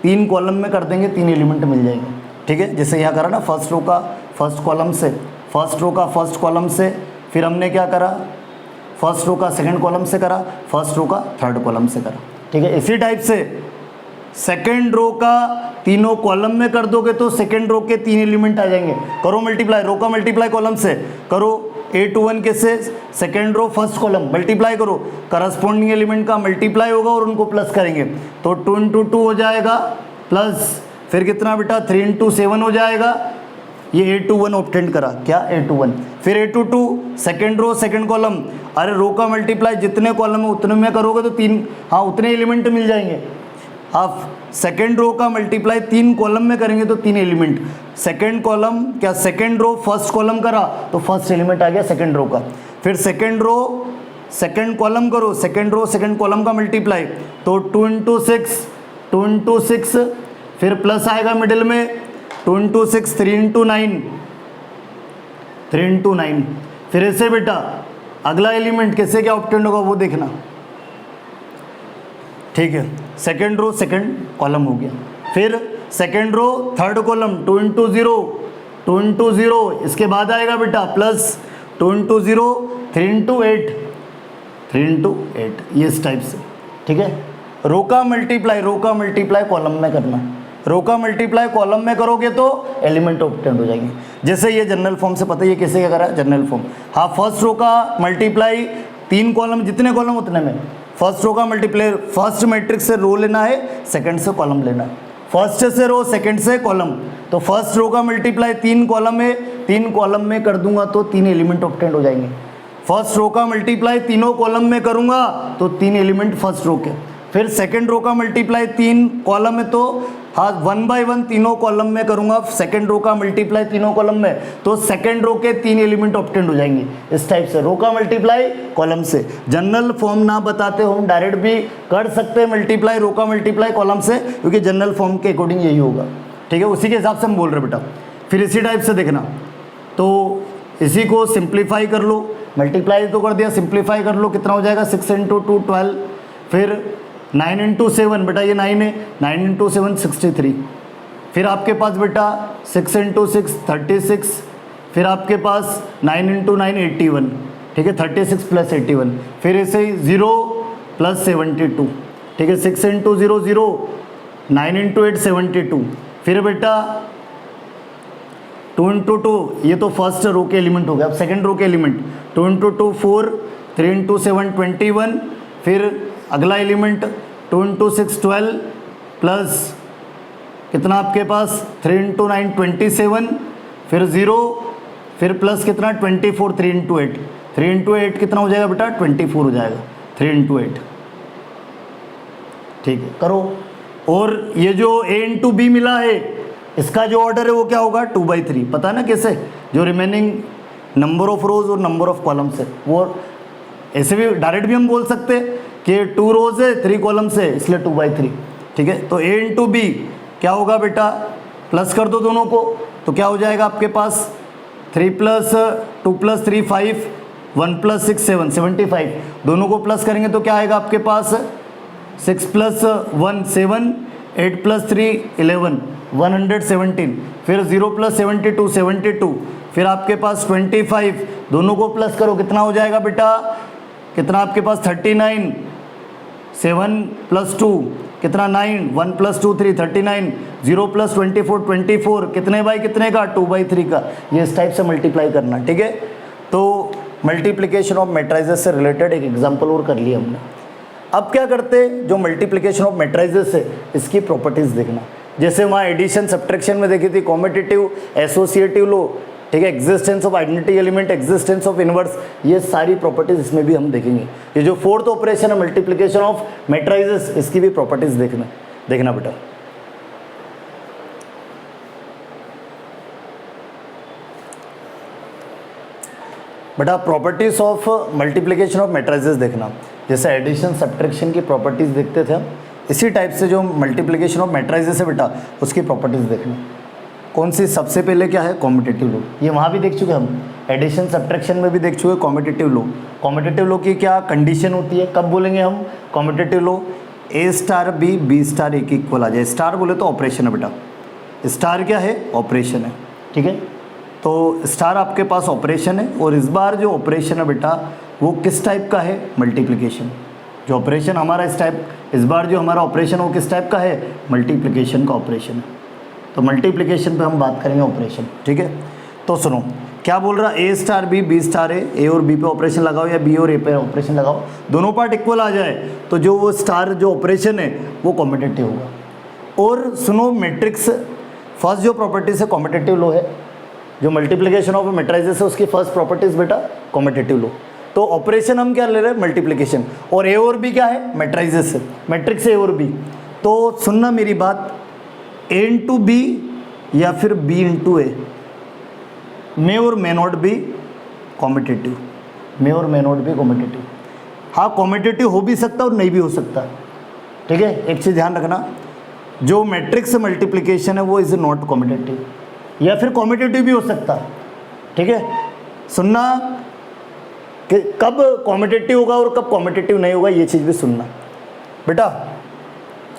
3 कॉलम में कर देंगे, 3 एलिमेंट मिल जाएंगे। ठीक है, जैसे यहाँ करा ना, फर्स्ट रो का फर्स्ट कॉलम से, फर्स्ट रो का फर्स्ट कॉलम से, फिर हमने क्या करा, फर्स्ट रो का सेकंड कॉलम से करा, फर्स्ट रो का थर्ड कॉलम से करा। ठीक है, इसी टाइप से सेकंड रो का तीनों कॉलम में कर दोगे तो सेकंड रो के 3 एलिमेंट आ जाएंगे, करो मल्टीप्लाई, रो का मल्टीप्लाई कॉलम से करो, A21 के से second row first column multiply करो, करस्पॉन्डिंग एलिमेंट का मल्टीप्लाई होगा और उनको प्लस करेंगे, तो 2 इंटू 2 हो जाएगा, प्लस फिर कितना बेटा 3 इंटू 7 हो जाएगा, ये A21 ऑब्टेन करा, क्या A21, फिर A22 second row second column, अरे रो का मल्टीप्लाई जितने कॉलम है उतने में करोगे तो 3, हाँ उतने एलिमेंट मिल जाएंगे। आप सेकेंड रो का मल्टीप्लाई 3 कॉलम में करेंगे तो 3 एलिमेंट, सेकेंड कॉलम क्या सेकेंड रो फर्स्ट कॉलम करा तो फर्स्ट एलिमेंट आ गया सेकेंड रो का, फिर सेकेंड रो सेकेंड कॉलम करो, सेकेंड रो सेकेंड कॉलम का मल्टीप्लाई, तो 2 इंटू 6 फिर प्लस आएगा मिडिल में, 2 इंटू 6, 3 इंटू 9, 3 इंटू 9, फिर ऐसे बेटा अगला एलिमेंट कैसे क्या ऑब्टेन होगा वो देखना। ठीक है, सेकेंड रो सेकेंड कॉलम हो गया, फिर second row third column 2 into 0, इसके बाद आएगा बेटा प्लस 2 इंटू 0, 3 इंटू 8, 3 इंटू 8, ये इस टाइप से। ठीक है, रो का मल्टीप्लाई कॉलम में करना, रो का मल्टीप्लाई कॉलम में करोगे तो एलिमेंट ऑब्टेन हो जाएंगे। जैसे ये जनरल फॉर्म से पता है ये कैसे क्या करा, जनरल फॉर्म, हाँ फर्स्ट रो का मल्टीप्लाई 3 कॉलम, जितने कॉलम उतने में, फर्स्ट रो का मल्टीप्लाई, फर्स्ट मैट्रिक्स से रो लेना है, सेकंड से कॉलम लेना है, फर्स्ट से रो सेकंड से कॉलम, तो फर्स्ट रो का मल्टीप्लाई 3 कॉलम में, 3 कॉलम में कर दूंगा तो 3 एलिमेंट ऑब्टेन हो जाएंगे। फर्स्ट रो का मल्टीप्लाई तीनों कॉलम में करूंगा तो 3 एलिमेंट फर्स्ट रो के, फिर सेकंड रो का मल्टीप्लाई 3 कॉलम में, तो हाँ 1 बाय 1 तीनों कॉलम में करूंगा, सेकंड रो का मल्टीप्लाई तीनों कॉलम में, तो सेकंड रो के 3 एलिमेंट ऑब्टेन हो जाएंगे। इस टाइप से रो का मल्टीप्लाई कॉलम से, जनरल फॉर्म ना बताते हो हम डायरेक्ट भी कर सकते हैं मल्टीप्लाई, रो का मल्टीप्लाई कॉलम से, क्योंकि जनरल फॉर्म के अकॉर्डिंग यही होगा। ठीक है, उसी के हिसाब से हम बोल रहे बेटा। फिर इसी टाइप से देखना, तो इसी को सिंप्लीफाई कर लो, मल्टीप्लाई तो कर दिया, सिंप्लीफाई कर लो, कितना हो जाएगा 6 इंटू 2 12, फिर 9 इंटू 7 बेटा ये 9 है, 9 इंटू 7 63, फिर आपके पास बेटा 6 इंटू 6 36, फिर आपके पास 9 इंटू 9 81। ठीक है, 36 प्लस 81, फिर ऐसे ही 0 प्लस 72। ठीक है, 6 इंटू 0 0, 9 इंटू 8 72, फिर बेटा 2 इंटू 2, ये तो फर्स्ट रो के एलिमेंट हो गया। अब सेकेंड रो के एलिमेंट 2 इंटू 2 4, 3 इंटू 7 21, फिर अगला एलिमेंट 2 इंटू 6 12 प्लस कितना आपके पास 3 इंटू 9 27, फिर 0, फिर प्लस कितना 24, 3 इंटू 8, 3 इंटू 8 कितना हो जाएगा बेटा 24 हो जाएगा, 3 इंटू 8। ठीक है, करो। और ये जो A इंटू बी मिला है, इसका जो ऑर्डर है वो क्या होगा 2/3, पता है ना कैसे, जो रिमेनिंग नंबर ऑफ रोज और नंबर ऑफ कॉलम्स है वो ऐसे भी डायरेक्ट भी हम बोल सकते हैं कि 2 रोज है 3 कॉलम्स है, इसलिए 2/3। ठीक है, तो A इंटू बी क्या होगा बेटा, प्लस कर दो दोनों को, तो क्या हो जाएगा आपके पास 3 प्लस 2 प्लस 3 5, 1 प्लस 6 7, 75। दोनों को प्लस करेंगे तो क्या आएगा आपके पास 6 प्लस 1 7, 8 प्लस 3 11, 117। फिर 0 प्लस 72 72, फिर आपके पास 25। दोनों को प्लस करो कितना हो जाएगा बेटा, कितना आपके पास 39, 7 प्लस 2 कितना 9, 1 प्लस 2 3 39, 0 प्लस 24 24, कितने बाई कितने का 2/3 का। ये इस टाइप से मल्टीप्लाई करना, ठीक है। तो मल्टीप्लिकेशन ऑफ मैट्रिसेस से रिलेटेड एक एग्जांपल और कर लिया हमने। अब क्या करते, जो मल्टीप्लिकेशन ऑफ मैट्रिसेस है इसकी प्रॉपर्टीज देखना। जैसे वहाँ एडिशन सब्ट्रैक्शन में देखी थी, कॉम्पिटिटिव, एसोसिएटिव लो, ठीक है, existence of identity element, existence of inverse, ये सारी प्रॉपर्टीज इसमें भी हम देखेंगे। ये जो फोर्थ ऑपरेशन है मल्टीप्लिकेशन ऑफ मैट्रिसेस, इसकी भी प्रॉपर्टीज देखना बेटा। बेटा properties of multiplication of matrices देखना, जैसे एडिशन सब्ट्रैक्शन की प्रॉपर्टीज देखते थे हम, इसी टाइप से जो मल्टीप्लिकेशन ऑफ मैट्रिसेस है बेटा उसकी प्रॉपर्टीज देखना। कौन सी, सबसे पहले क्या है कॉम्पिटिटिव लो, ये वहाँ भी देख चुके हम, एडिशन सब्ट्रैक्शन में भी देख चुके कॉम्पिटिटिव लो। कॉम्पिटिटिव लो की क्या कंडीशन होती है, कब बोलेंगे हम कॉम्पिटिटिव लो, ए स्टार बी, बी स्टार ए की इक्वल आ जाए। स्टार बोले तो ऑपरेशन है बेटा, स्टार क्या है ऑपरेशन है, ठीक है। तो स्टार आपके पास ऑपरेशन है, और इस बार जो ऑपरेशन है बेटा वो किस टाइप का है, मल्टीप्लिकेशन। जो ऑपरेशन हमारा इस बार जो हमारा ऑपरेशन वो किस टाइप का है, मल्टीप्लिकेशन का ऑपरेशन है। तो मल्टीप्लिकेशन पे हम बात करेंगे ऑपरेशन, ठीक है। तो सुनो क्या बोल रहा, ए स्टार बी, बी स्टार ए और बी पे ऑपरेशन लगाओ या बी और ए पे ऑपरेशन लगाओ, दोनों पार्ट इक्वल आ जाए तो जो वो स्टार जो ऑपरेशन है वो कॉम्पिटिटिव होगा। और सुनो मैट्रिक्स, फर्स्ट जो प्रॉपर्टीज है कॉम्पिटिटिव लो है, जो मल्टीप्लिकेशन ऑफ मैट्रिसेस है उसकी फर्स्ट प्रॉपर्टीज बेटा कॉम्पिटिटिव लो। तो ऑपरेशन हम क्या ले रहे हैं मल्टीप्लिकेशन, और ए और बी क्या है मैट्रिसेस है, मैट्रिक्स ए और बी। तो सुनना मेरी बात, ए इंटू बी या फिर बी इंटू ए, मे और मे नॉट बी कॉम्पिटिटिव, मे और मे नॉट बी कॉम्पिटिटिव। हाँ कॉम्पिटिटिव हो भी सकता और नहीं भी हो सकता, ठीक है। एक चीज़ ध्यान रखना, जो मैट्रिक्स मल्टीप्लिकेशन है वो इज नॉट कॉम्पिटिटिव, या फिर कॉम्पिटिटिव भी हो सकता, ठीक है। सुनना कि कब कॉम्पिटिटिव होगा और कब कॉम्पिटिटिव नहीं होगा, ये चीज़ भी सुनना बेटा,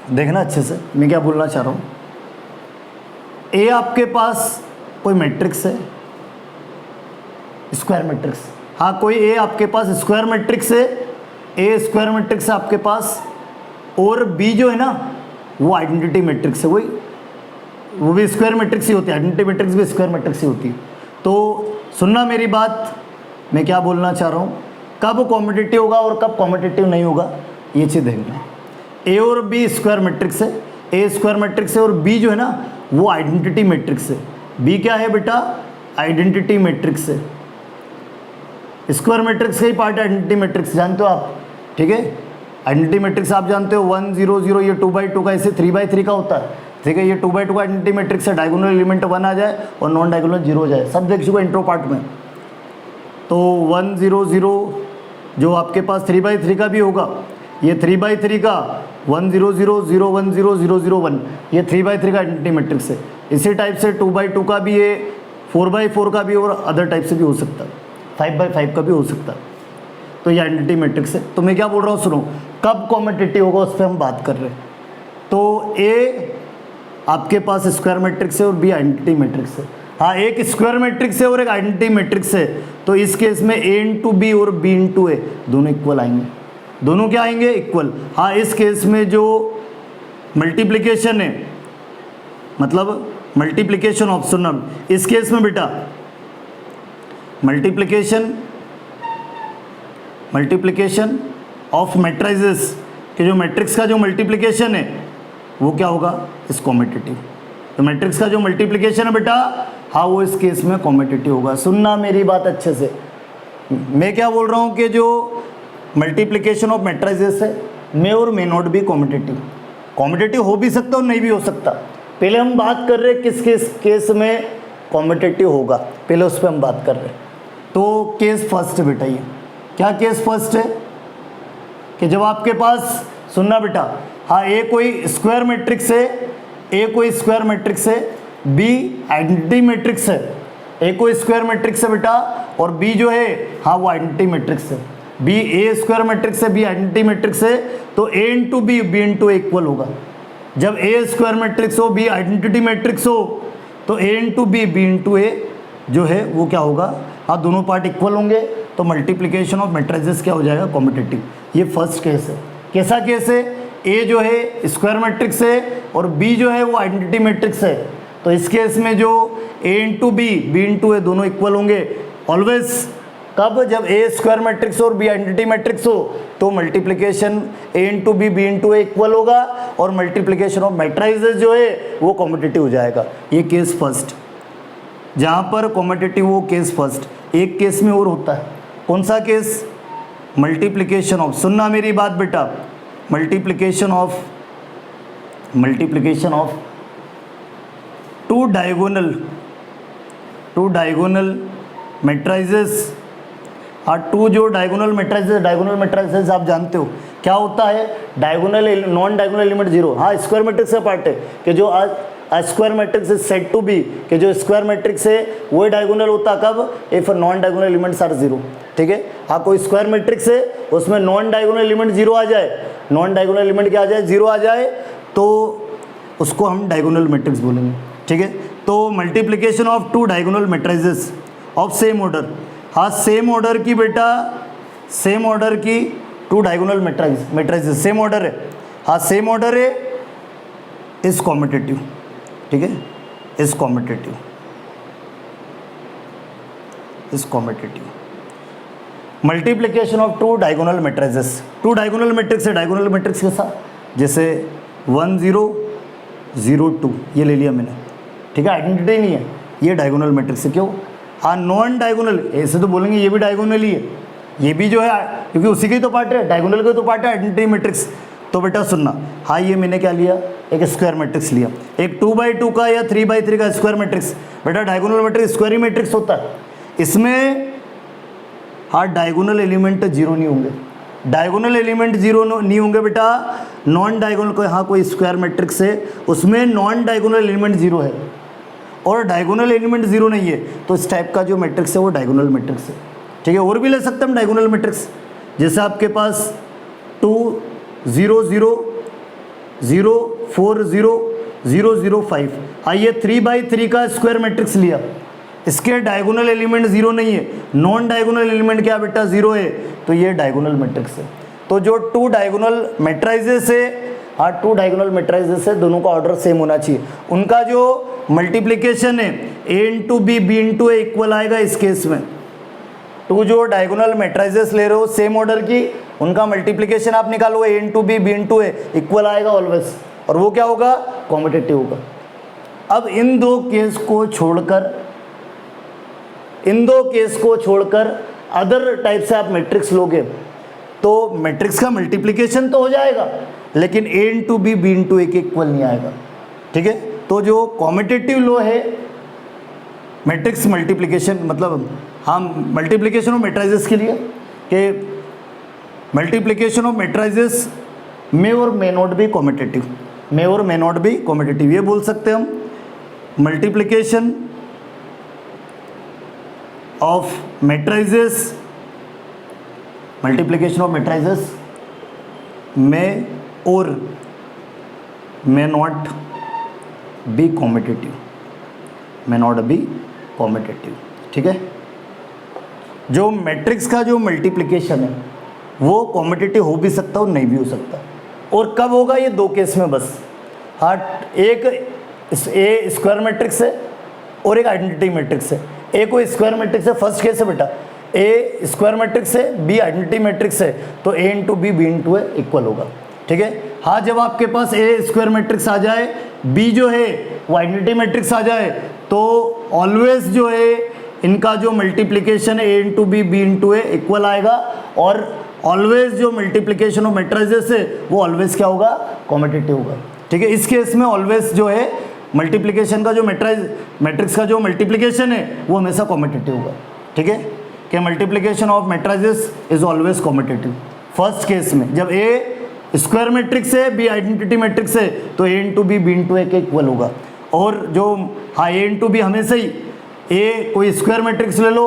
देखना अच्छे से मैं क्या बोलना चाह रहा हूँ। ए आपके पास कोई मैट्रिक्स है, स्क्वायर मैट्रिक्स, हाँ कोई ए आपके पास स्क्वायर मैट्रिक्स है, ए स्क्वायर मैट्रिक्स है आपके पास, और बी जो है ना वो आइडेंटिटी मैट्रिक्स है, वो भी स्क्वायर मैट्रिक्स ही होती है, आइडेंटिटी मैट्रिक्स भी स्क्वायर मैट्रिक्स ही होती है। तो सुनना मेरी बात, मैं क्या बोलना चाह रहा हूँ, कब कॉम्पिटिटिव होगा और कब कॉम्पिटिटिव नहीं होगा ये चीज़ देखना। ए और बी स्क्वायर मैट्रिक्स है, ए स्क्वायर मैट्रिक्स है, और बी जो है ना वो आइडेंटिटी मैट्रिक्स है। बी क्या है बेटा, आइडेंटिटी मैट्रिक्स है, स्क्वायर मैट्रिक्स का ही पार्ट है आइडेंटिटी मैट्रिक्स, जानते हो आप, ठीक है। आइडेंटिटी मैट्रिक्स आप जानते हो 1 0 0, ये 2/2 का, ऐसे 3/3 का होता है, ठीक है। ये 2/2 का आइडेंटिटी मैट्रिक्स है, डायगोनल एलिमेंट 1 आ जाए और नॉन डायगोनल 0 हो जाए, सब देख चुके इंट्रो पार्ट में। तो 1 0 0 जो आपके पास 3/3 का भी होगा, ये 3/3 का 1 0 0 0 1 0 0 0 1, ये 3/3 का आइडेंटिटी मैट्रिक्स है। इसी टाइप से 2/2 का भी है, 4/4 का भी, और अदर टाइप से भी हो सकता है, 5/5 का भी हो सकता है। तो ये आइडेंटिटी मैट्रिक्स है। तो मैं क्या बोल रहा हूँ सुनो, कब कॉम्पिटिटिव होगा उस पर हम बात कर रहे हैं। तो ए आपके पास स्क्वायर मैट्रिक्स है और बी आइडेंटिटी मैट्रिक्स है। हाँ एक स्क्वायर मैट्रिक्स है और एक आइडेंटिटी मैट्रिक्स है, तो इस केस में ए इंटू बी और बी इंटू ए दोनों इक्वल आएंगे, दोनों क्या आएंगे इक्वल। हाँ इस केस में जो मल्टीप्लिकेशन है, मतलब मल्टीप्लिकेशन ऑफ, सुनना इस केस में बेटा मल्टीप्लिकेशन ऑफ मैट्रिसेस के जो मैट्रिक्स का जो मल्टीप्लिकेशन है वो क्या होगा, इस कॉम्पिटिटिव। तो मैट्रिक्स का जो मल्टीप्लिकेशन है बेटा, हाँ वो इस केस में कॉम्पिटिटिव होगा। सुनना मेरी बात अच्छे से, मैं क्या बोल रहा हूँ कि जो मल्टीप्लिकेशन ऑफ मैट्रिसेस है मे और may not be competitive, competitive हो भी सकता और नहीं भी हो सकता। पहले हम बात कर रहे हैं किस केस में कॉम्पिटिटिव होगा, पहले उस पर हम बात कर रहे हैं। तो केस फर्स्ट है बेटा, ये क्या केस फर्स्ट है कि जब आपके पास, सुनना बेटा, हाँ ए कोई स्क्वायर मैट्रिक्स है, ए कोई स्क्वायर मैट्रिक्स है, बी आइडेंटिटी मैट्रिक्स है, ए को स्क्वायर मैट्रिक्स है बेटा, और बी जो है हाँ वो आइडेंटिटी मैट्रिक्स है। बी ए स्क्वायर मैट्रिक्स है, बी आइडेंटिटी मैट्रिक्स है, तो A into B, B into equal होगा। जब ए स्क्वायर मैट्रिक्स हो, बी आइडेंटिटी मैट्रिक्स हो, तो A into B, B into A जो है वो क्या होगा, हाँ दोनों पार्ट इक्वल होंगे, तो मल्टीप्लिकेशन ऑफ मैट्रिसेस क्या हो जाएगा, कॉम्पिटिटिव। ये फर्स्ट केस है। कैसा केस है, ए जो है स्क्वायर मैट्रिक्स है और बी जो है वो आइडेंटिटी मैट्रिक्स है, तो इस केस में जो ए इंटू बी, बी इंटू ए दोनों इक्वल होंगे ऑलवेज। कब, जब ए स्क्वायर मैट्रिक्स और बी आइडेंटिटी मैट्रिक्स हो, तो multiplication A into B, B into A equal होगा, और मल्टीप्लिकेशन ऑफ मैट्रिसेस जो है वो कॉम्पिटिटिव हो जाएगा। ये केस फर्स्ट, जहाँ पर कॉम्पिटिटिव हो केस फर्स्ट। एक केस में और होता है, कौन सा केस, मल्टीप्लिकेशन ऑफ, सुनना मेरी बात बेटा, multiplication of two diagonal matrices. हाँ, टू जो डायगोनल मैट्रिसेस आप जानते हो क्या होता है, diagonal non diagonal element zero. हाँ, स्क्वायर मैट्रिक्स का पार्ट है कि जो square matrix is said to be, कि जो स्क्वायर मैट्रिक्स है वो डायगोनल होता कब, if non diagonal elements are zero. ठीक है, हाँ कोई स्क्वायर मैट्रिक्स है उसमें नॉन डायगोनल एलिमेंट जीरो आ जाए, नॉन डायगोनल एलिमेंट क्या आ जाए, जीरो आ जाए, तो उसको हम डायगोनल मैट्रिक्स बोलेंगे। ठीक है, तो multiplication of two diagonal matrices of same order. हाँ, सेम ऑर्डर की बेटा, सेम ऑर्डर की two diagonal matrices same order है। हाँ, सेम ऑर्डर है, इज कॉम्पिटिटिव। ठीक है, is competitive, is competitive. Multiplication of two diagonal matrices, two diagonal matrix है, डायगोनल मैट्रिक्स के साथ, जैसे 1 0 0 2 ये ले लिया मैंने। ठीक है, आइडेंटिटी नहीं है, ये डायगोनल मैट्रिक्स है। क्यों, हाँ नॉन डायगोनल, ऐसे तो बोलेंगे ये भी डायगोनल ही है, ये भी जो है क्योंकि उसी की तो पार्ट है, डायगोनल का तो पार्ट है आइडेंटिटी मैट्रिक्स। तो बेटा सुनना, हाँ ये मैंने क्या लिया, एक स्क्वायर मैट्रिक्स लिया, एक 2x2 का या 3x3 का स्क्वायर मैट्रिक्स। बेटा डायगोनल मैट्रिक्स स्क्वायर ही मैट्रिक्स होता है, इसमें हाँ डायगोनल एलिमेंट जीरो नहीं होंगे, डायगोनल एलिमेंट जीरो नहीं होंगे बेटा। नॉन डायगोनल को, हाँ कोई स्क्वायर मैट्रिक्स है उसमें नॉन डायगोनल एलिमेंट जीरो है और डायगोनल एलिमेंट जीरो नहीं है, तो इस टाइप का जो मैट्रिक्स है वो डायगोनल मैट्रिक्स है। ठीक है, और भी ले सकते हैं हम डायगोनल मैट्रिक्स, जैसे आपके पास 2 0 0 0 4 0 0 0 5, आइए 3x3 का स्क्वायर मैट्रिक्स लिया, इसके डायगोनल एलिमेंट जीरो नहीं है, नॉन डायगोनल एलिमेंट क्या बेटा, जीरो है, तो ये डायगोनल मैट्रिक्स है। तो जो टू डायगोनल मैट्रिसेस है, हाँ टू डायगोनल मैट्रिसेस है, दोनों का ऑर्डर सेम होना चाहिए, उनका जो मल्टीप्लिकेशन है a into B, B into A equal आएगा। इस केस में टू जो डायगोनल मैट्रिसेस ले रहे हो सेम ऑर्डर की, उनका मल्टीप्लिकेशन आप निकालो a into B, B into A equal आएगा ऑलवेज, और वो क्या होगा, कॉम्पिटिटिव होगा। अब इन दो केस को छोड़कर अदर टाइप से आप मैट्रिक्स लोगे तो मैट्रिक्स का मल्टीप्लिकेशन तो हो जाएगा, लेकिन a into B, B into A के इक्वल नहीं आएगा। ठीक है, तो जो कॉम्पिटिटिव लॉ है मैट्रिक्स मल्टीप्लिकेशन, मतलब हम मल्टीप्लिकेशन ऑफ मैट्रिसेस के लिए कि मल्टीप्लिकेशन ऑफ मैट्रिसेस मे और मे नॉट बी कॉम्पिटिटिव, मे और मे नॉट बी कॉम्पिटिटिव, ये बोल सकते हैं हम। मल्टीप्लिकेशन ऑफ मैट्रिसेस मे और may not be competitive, may not be competitive. ठीक है, जो मैट्रिक्स का जो मल्टीप्लिकेशन है वो कॉम्पिटिटिव हो भी सकता और नहीं भी हो सकता, और कब होगा, ये दो केस में बस। हाँ, एक ए स्क्वायर मैट्रिक्स है और एक आइडेंटिटी मैट्रिक्स है। ए कोई स्क्वायर मैट्रिक्स है, फर्स्ट केस है बेटा, ए स्क्वायर मैट्रिक्स है, बी आइडेंटिटी मैट्रिक्स है, तो A into B, B into A equal होगा। ठीक है, हाँ जब आपके पास ए स्क्वायर मैट्रिक्स आ जाए, बी जो है वो आइडेंटिटी मैट्रिक्स आ जाए, तो ऑलवेज जो है इनका जो मल्टीप्लिकेशन है A into B, B into A equal आएगा, और ऑलवेज जो मल्टीप्लिकेशन ऑफ मैट्रिसेस है वो ऑलवेज क्या होगा, कॉम्पिटिटिव होगा। ठीक है, इस केस में ऑलवेज जो है मल्टीप्लिकेशन का जो मैट्रिक्स का जो मल्टीप्लिकेशन है वो हमेशा कॉम्पिटिटिव होगा। ठीक है, कि multiplication of matrices is always competitive. First case में जब ए स्क्वायर मैट्रिक्स है, बी आइडेंटिटी मैट्रिक्स है, तो A into B, B into A के इक्वल होगा, और जो हाँ ए इंटू बी हमेशा ही ए कोई स्क्वायर मैट्रिक्स ले लो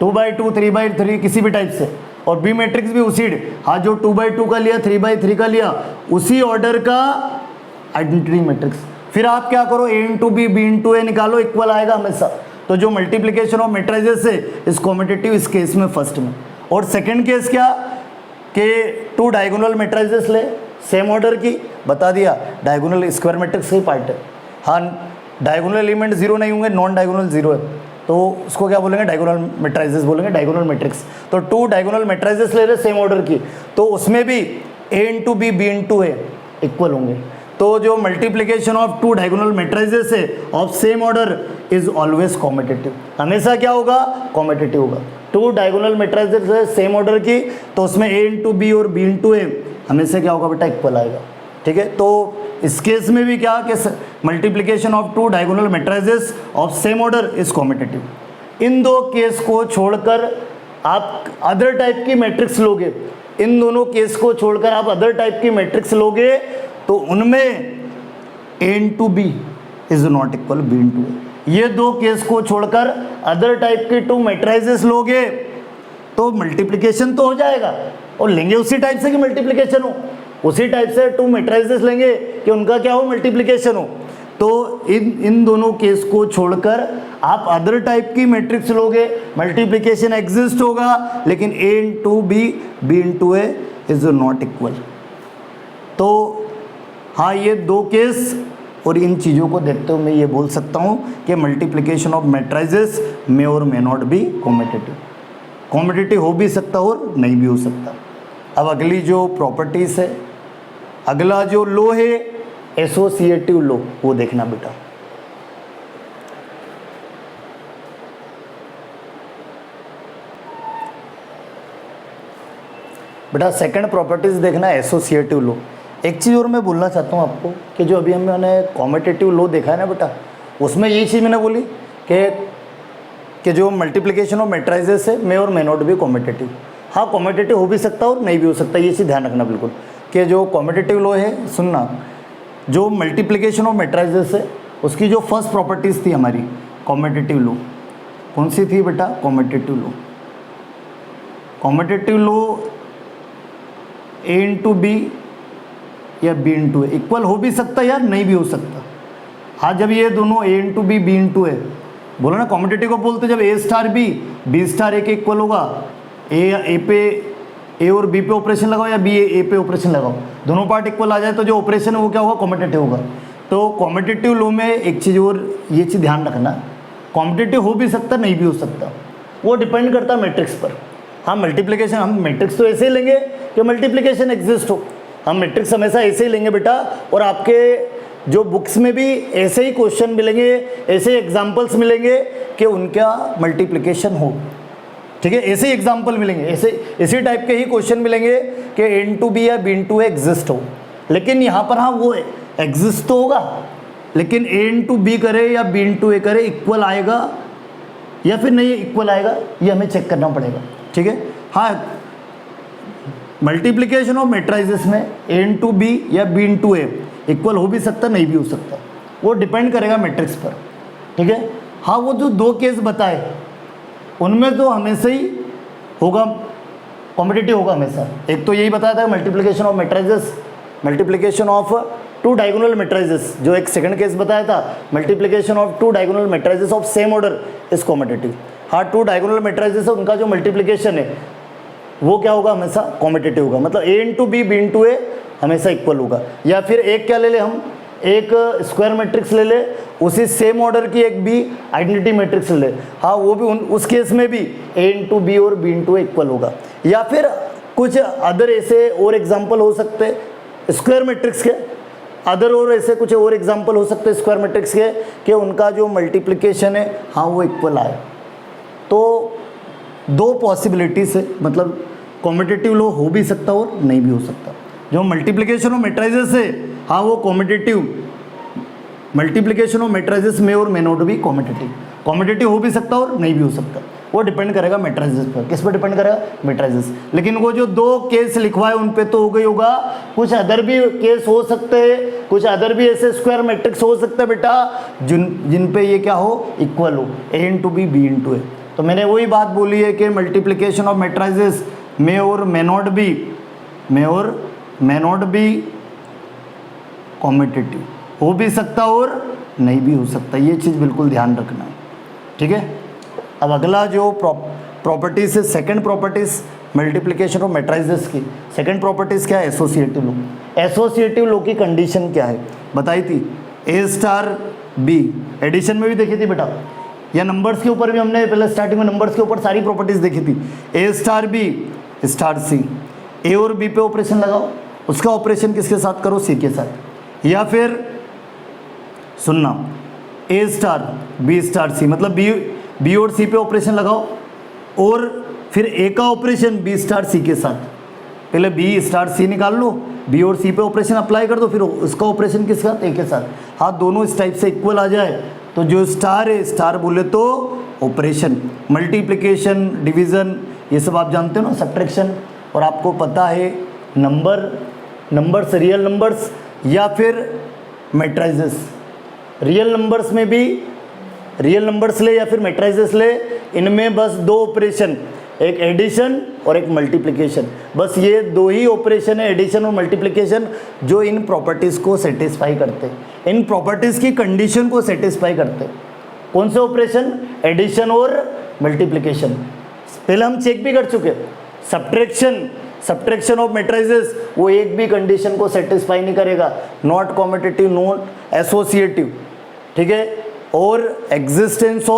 2/2 3/3 किसी भी टाइप से, और बी मैट्रिक्स भी उसी हाँ जो 2/2 का लिया 3/3 का लिया उसी ऑर्डर का आइडेंटिटी मैट्रिक्स। फिर आप क्या करो a into B B into A निकालो, इक्वल आएगा हमेशा। तो जो मल्टीप्लिकेशन ऑफ मैट्रिसेस है इस कॉम्पिटिटिव इस केस में फर्स्ट में। और सेकंड केस क्या कि 2 डायगोनल मैट्रिसेस ले सेम ऑर्डर की, बता दिया डायगोनल स्क्वायर मैट्रिक्स का ही पार्ट है। हाँ डायगोनल एलिमेंट जीरो नहीं होंगे, नॉन डायगोनल जीरो है, तो उसको क्या बोलेंगे डायगोनल मैट्रिसेस बोलेंगे, डायगोनल मैट्रिक्स। तो 2 डायगोनल मैट्रिसेस ले रहे सेम ऑर्डर की, तो उसमें भी a into B B into A equal होंगे। तो जो मल्टीप्लिकेशन ऑफ 2 डायगोनल मैट्रिसेस है of same order is always competitive, हमेशा क्या होगा कॉम्पिटिटिव होगा। 2 डायगोनल मैट्रिसेस है सेम ऑर्डर की, तो उसमें a इंटू बी और b इंटू ए हमेशा क्या होगा बेटा इक्वल आएगा। ठीक है, तो इस केस में भी क्या कि multiplication of 2 diagonal matrices of same order is commutative. इन दो केस को छोड़कर आप अदर टाइप की मैट्रिक्स लोगे, इन दोनों केस को छोड़कर आप अदर टाइप की मैट्रिक्स लोगे तो उनमें a into B is not equal b into A. ये दो केस को छोड़कर अदर टाइप के 2 मैट्रिसेस लोगे तो मल्टीप्लिकेशन तो हो जाएगा, और लेंगे उसी टाइप से कि मल्टीप्लिकेशन हो, उसी टाइप से 2 मैट्रिसेस लेंगे कि उनका क्या हो मल्टीप्लिकेशन हो। तो इन दोनों केस को छोड़कर आप अदर टाइप की मैट्रिक्स लोगे, मल्टीप्लिकेशन एग्जिस्ट होगा, लेकिन a into B B into A is not equal. तो हाँ ये दो केस और इन चीज़ों को देखते हुए मैं ये बोल सकता हूँ कि मल्टीप्लिकेशन ऑफ मैट्रिसेस मे और may not be competitive. Competitive हो भी सकता और नहीं भी हो सकता। अब अगली जो प्रॉपर्टीज़ है, अगला जो लो है एसोसिएटिव लो, वो देखना बेटा। बेटा सेकंड प्रॉपर्टीज देखना एसोसिएटिव लो। एक चीज़ और मैं बोलना चाहता हूँ आपको कि जो अभी हमने कॉम्पिटिटिव लो देखा है ना बेटा, उसमें यही चीज़ मैंने बोली कि जो मल्टीप्लिकेशन ऑफ मैट्रिसेस है मे और मे नॉट बी कॉम्पिटिटिव। हाँ कॉम्पिटिटिव हो भी सकता और नहीं भी हो सकता, ये चीज़ ध्यान रखना बिल्कुल कि जो कॉम्पिटिटिव लो है, सुनना, जो मल्टीप्लिकेशन ऑफ मैट्रिसेस है उसकी जो फर्स्ट प्रॉपर्टीज़ थी हमारी कॉम्पिटिटिव लो, कौन सी थी बेटा competitive law. Competitive law a into B या b इंटू ए इक्वल हो भी सकता या नहीं भी हो सकता। हाँ जब ये दोनों a into B B into A बोलो ना, कॉम्पिटिटिव को बोलते जब a star B star A के इक्वल होगा, ए पे ए और बी पे ऑपरेशन लगाओ या बी ए पे ऑपरेशन लगाओ, दोनों पार्ट इक्वल आ जाए तो जो ऑपरेशन है वो क्या होगा कॉम्पिटिटिव होगा। तो कॉम्पिटिटिव लो में एक चीज़ और ये चीज़ ध्यान रखना, कॉम्पिटिटिव हो भी सकता नहीं भी हो सकता, वो डिपेंड करता है मैट्रिक्स पर। हाँ मल्टीप्लिकेशन हम मैट्रिक्स तो ऐसे ही लेंगे कि मल्टीप्लिकेशन एग्जिस्ट हो, हम मैट्रिक्स हमेशा ऐसे ही लेंगे बेटा, और आपके जो बुक्स में भी ऐसे ही क्वेश्चन मिलेंगे, ऐसे एग्जाम्पल्स मिलेंगे कि उनका मल्टीप्लिकेशन हो। ठीक है, ऐसे ही एग्जाम्पल मिलेंगे, ऐसे इसी टाइप के ही क्वेश्चन मिलेंगे कि a इंटू बी या b इंटू ए एग्जिस्ट हो। लेकिन यहाँ पर हाँ वो एग्जिस्ट तो होगा, लेकिन a इंटू बी करे या b इंटू ए करे इक्वल आएगा या फिर नहीं इक्वल आएगा, ये हमें चेक करना पड़ेगा। ठीक है, हाँ मल्टीप्लिकेशन ऑफ मैट्रिसेस में a इंटू बी या b इंटू ए इक्वल हो भी सकता नहीं भी हो सकता, वो डिपेंड करेगा मैट्रिक्स पर। ठीक है, हाँ वो जो दो केस बताए उनमें तो हमेशा ही होगा कॉम्पिटिटिव होगा हमेशा। एक तो यही बताया था multiplication of matrices, multiplication of 2 diagonal matrices, जो एक सेकंड केस बताया था multiplication of 2 diagonal matrices of same order is competitive. हाँ 2 डायगोनल मैट्रिसेस है उनका जो मल्टीप्लिकेशन है वो क्या होगा हमेशा कॉम्पिटिटिव होगा, मतलब a into B B into A हमेशा इक्वल होगा। या फिर एक क्या ले ले हम, एक स्क्वायर मैट्रिक्स ले ले, उसी सेम ऑर्डर की एक भी आइडेंटिटी मैट्रिक्स ले, हाँ वो भी उस केस में भी a इंटू बी और b इंटू ए इक्वल होगा। या फिर कुछ अदर ऐसे और एग्जांपल हो सकते हैं स्क्वायर मैट्रिक्स के, अदर और ऐसे कुछ और एग्जांपल हो सकते हैं स्क्वायर मैट्रिक्स के कि उनका जो मल्टीप्लिकेशन है हाँ वो इक्वल आए। तो दो पॉसिबिलिटीज़ है, मतलब कॉम्पिटिटिव लो हो भी सकता और नहीं भी हो सकता। जो मल्टीप्लिकेशन ऑफ मैट्रिसेस है हाँ वो कॉम्पिटिटिव, मल्टीप्लिकेशन ऑफ मैट्रिसेस में और may not be competitive, competitive हो भी सकता और नहीं भी हो सकता। वो डिपेंड करेगा मैट्रिसेस पर। किस पर डिपेंड करेगा? मैट्रिसेस। लेकिन वो जो दो केस लिखवाए उन पे तो हो गई होगा, कुछ अदर भी केस हो सकते हैं, कुछ अदर भी ऐसे स्क्वायर मैट्रिक्स हो सकते हैं बेटा जिन पे ये क्या हो, इक्वल हो, a into B, B into A. तो मैंने वही बात बोली है कि मल्टीप्लिकेशन ऑफ मैट्रिसेस में और मे नॉट बी कॉम्पिटिटिव, हो भी सकता और नहीं भी हो सकता, ये चीज़ बिल्कुल ध्यान रखना है, ठीक है। अब अगला जो प्रॉपर्टीज है, second properties multiplication of matrices की सेकंड प्रॉपर्टीज क्या है? एसोसिएटिव लो। एसोसिएटिव लो की कंडीशन क्या है बताई थी? ए स्टार बी, एडिशन में भी देखी थी बेटा, या नंबर्स के ऊपर भी हमने पहले स्टार्टिंग में नंबर्स के ऊपर सारी प्रॉपर्टीज देखी थी। ए स्टार बी स्टार सी, ए और बी पे ऑपरेशन लगाओ, उसका ऑपरेशन किसके साथ करो? सी के साथ। या फिर सुनना, ए स्टार बी स्टार सी, मतलब बी और सी पे ऑपरेशन लगाओ और फिर ए का ऑपरेशन बी स्टार सी के साथ। पहले बी स्टार सी निकाल लो, बी और सी पे ऑपरेशन अप्लाई कर दो, फिर उसका ऑपरेशन किसके साथ? ए के साथ। हाँ, दोनों इस टाइप से इक्वल आ जाए तो जो स्टार है, स्टार बोले तो ऑपरेशन, मल्टीप्लिकेशन, डिवीज़न, ये सब आप जानते हो ना, सब्ट्रैक्शन। और आपको पता है नंबर्स रियल नंबर्स या फिर मैट्रिसेस, रियल नंबर्स में भी रियल नंबर्स ले या फिर मैट्रिसेस ले, इनमें बस दो ऑपरेशन, एक एडिशन और एक मल्टीप्लिकेशन, बस ये दो ही ऑपरेशन है, एडिशन और मल्टीप्लिकेशन, जो इन प्रॉपर्टीज़ को सेटिस्फाई करते हैं, इन प्रॉपर्टीज़ की कंडीशन को सेटिस्फाई करते हैं। कौन से ऑपरेशन? एडिशन और मल्टीप्लिकेशन। पहले हम चेक भी कर चुके, सब्ट्रैक्शन ऑफ मैट्रिसेस वो एक भी कंडीशन को सेटिस्फाई नहीं करेगा, नॉट कॉम्पिटिटिव, नॉट एसोसिएटिव, ठीक है। और एग्जिस्टेंस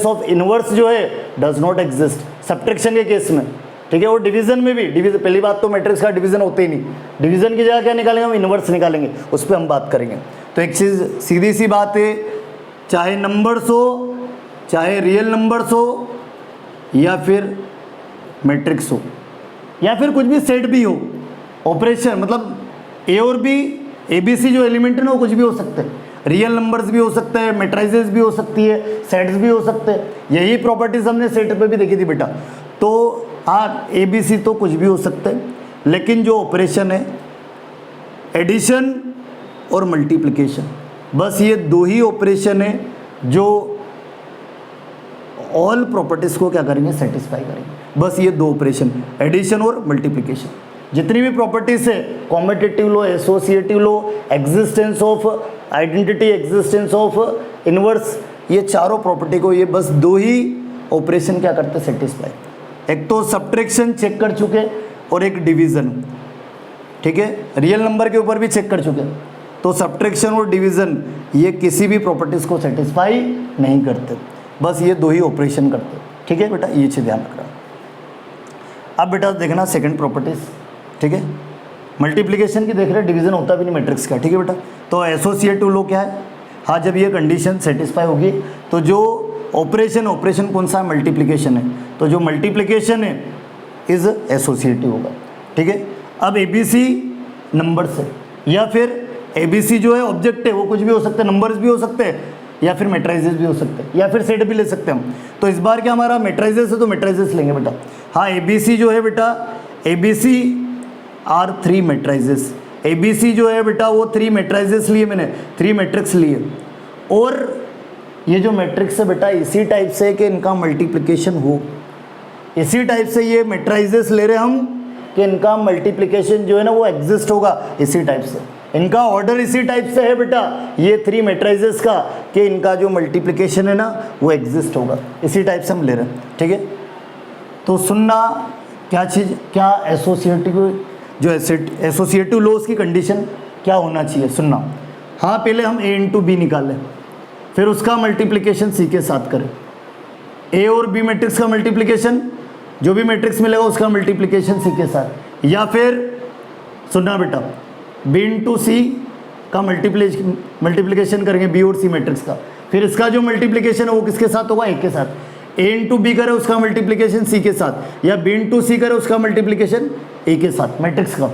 ऑफ इनवर्स जो है डज नॉट एग्जिस्ट सब्ट्रैक्शन के केस में, ठीक है। और डिवीजन में भी, डिवीजन पहली बात तो मैट्रिक्स का डिवीजन होते ही नहीं, डिवीजन की जगह क्या निकालेंगे हम? इनवर्स निकालेंगे, उस पर हम बात करेंगे। तो एक चीज़ सीधी सी बात है, चाहे नंबर्स हो, चाहे रियल नंबर्स हो, या फिर मैट्रिक्स हो, या फिर कुछ भी सेट भी हो, ऑपरेशन मतलब ए और बी, ए बी सी जो एलिमेंट है ना वो कुछ भी हो सकते हैं, रियल नंबर्स भी हो सकते हैं, मैट्रिसेस भी हो सकती है, सेट्स भी हो सकते हैं। यही प्रॉपर्टीज हमने सेट पे भी देखी थी बेटा। तो हाँ, ए बी सी तो कुछ भी हो सकते हैं, लेकिन जो ऑपरेशन है एडिशन और मल्टीप्लिकेशन, बस ये दो ही ऑपरेशन है जो ऑल प्रॉपर्टीज़ को क्या करेंगे? सेटिस्फाई करेंगे। बस ये दो ऑपरेशन, एडिशन और मल्टीप्लिकेशन। जितनी भी प्रॉपर्टीज़ है, competitive law, associative law, existence of identity, existence of inverse, ये चारों प्रॉपर्टी को ये बस दो ही ऑपरेशन क्या करते? सेटिस्फाई। एक तो सब्ट्रैक्शन चेक कर चुके और एक डिवीज़न, ठीक है। रियल नंबर के ऊपर भी चेक कर चुके, तो सब्ट्रैक्शन और डिवीज़न ये किसी भी प्रॉपर्टीज़ को सेटिस्फाई नहीं करते, बस ये दो ही ऑपरेशन करते, ठीक है बेटा, ये चीज़ ध्यान रखना। अब बेटा देखना सेकंड प्रॉपर्टीज़, ठीक है। मल्टीप्लिकेशन की देख रहे, डिवीज़न होता भी नहीं मैट्रिक्स का, ठीक है बेटा। तो एसोसिएटिव लो क्या है? हाँ, जब ये कंडीशन सेटिस्फाई होगी तो जो ऑपरेशन कौन सा है? मल्टीप्लिकेशन है, तो जो मल्टीप्लिकेशन है इज़ एसोसिएटिव होगा, ठीक है। अब ए बी सी नंबर से, या फिर ए बी सी जो है ऑब्जेक्ट है, वो कुछ भी हो सकते हैं, नंबर्स भी हो सकते हैं, या फिर मैट्रिसेस भी हो सकते हैं, या फिर सेट भी ले सकते हैं हम। तो इस बार क्या हमारा मैट्रिसेस है, तो मैट्रिसेस लेंगे बेटा। हाँ, ए बी सी जो है बेटा, A B C are 3 matrices, A B C जो है बेटा वो 3 मैट्रिसेस लिए मैंने, 3 मैट्रिक्स लिए। और ये जो मैट्रिक्स है बेटा इसी टाइप से है कि इनका मल्टीप्लिकेशन हो, इसी टाइप से ये मैट्रिसेस ले रहे हम कि इनका मल्टीप्लिकेशन जो है ना वो एग्जिस्ट होगा, इसी टाइप से इनका ऑर्डर इसी टाइप से है बेटा, ये 3 मैट्रिसेस का, कि इनका जो मल्टीप्लिकेशन है ना वो एग्जिस्ट होगा, इसी टाइप से हम ले रहे हैं, ठीक है। तो सुनना क्या चीज़, क्या एसोसिएटिव लॉज की कंडीशन क्या होना चाहिए, सुनना। हाँ, पहले हम ए इंटू बी निकालें, फिर उसका मल्टीप्लिकेशन सी के साथ करें, ए और बी मैट्रिक्स का मल्टीप्लिकेशन, जो भी मैट्रिक्स मिलेगा उसका मल्टीप्लिकेशन सी के साथ, या फिर सुनना बेटा बी इंटू सी का मल्टीप्लिकेशन करेंगे बी और सी मैट्रिक्स का, फिर इसका जो मल्टीप्लिकेशन है वो किसके साथ होगा? ए के साथ। ए इंटू बी करे उसका मल्टीप्लिकेशन सी के साथ, या बी इंटू सी करे उसका मल्टीप्लिकेशन ए के साथ, मैट्रिक्स का।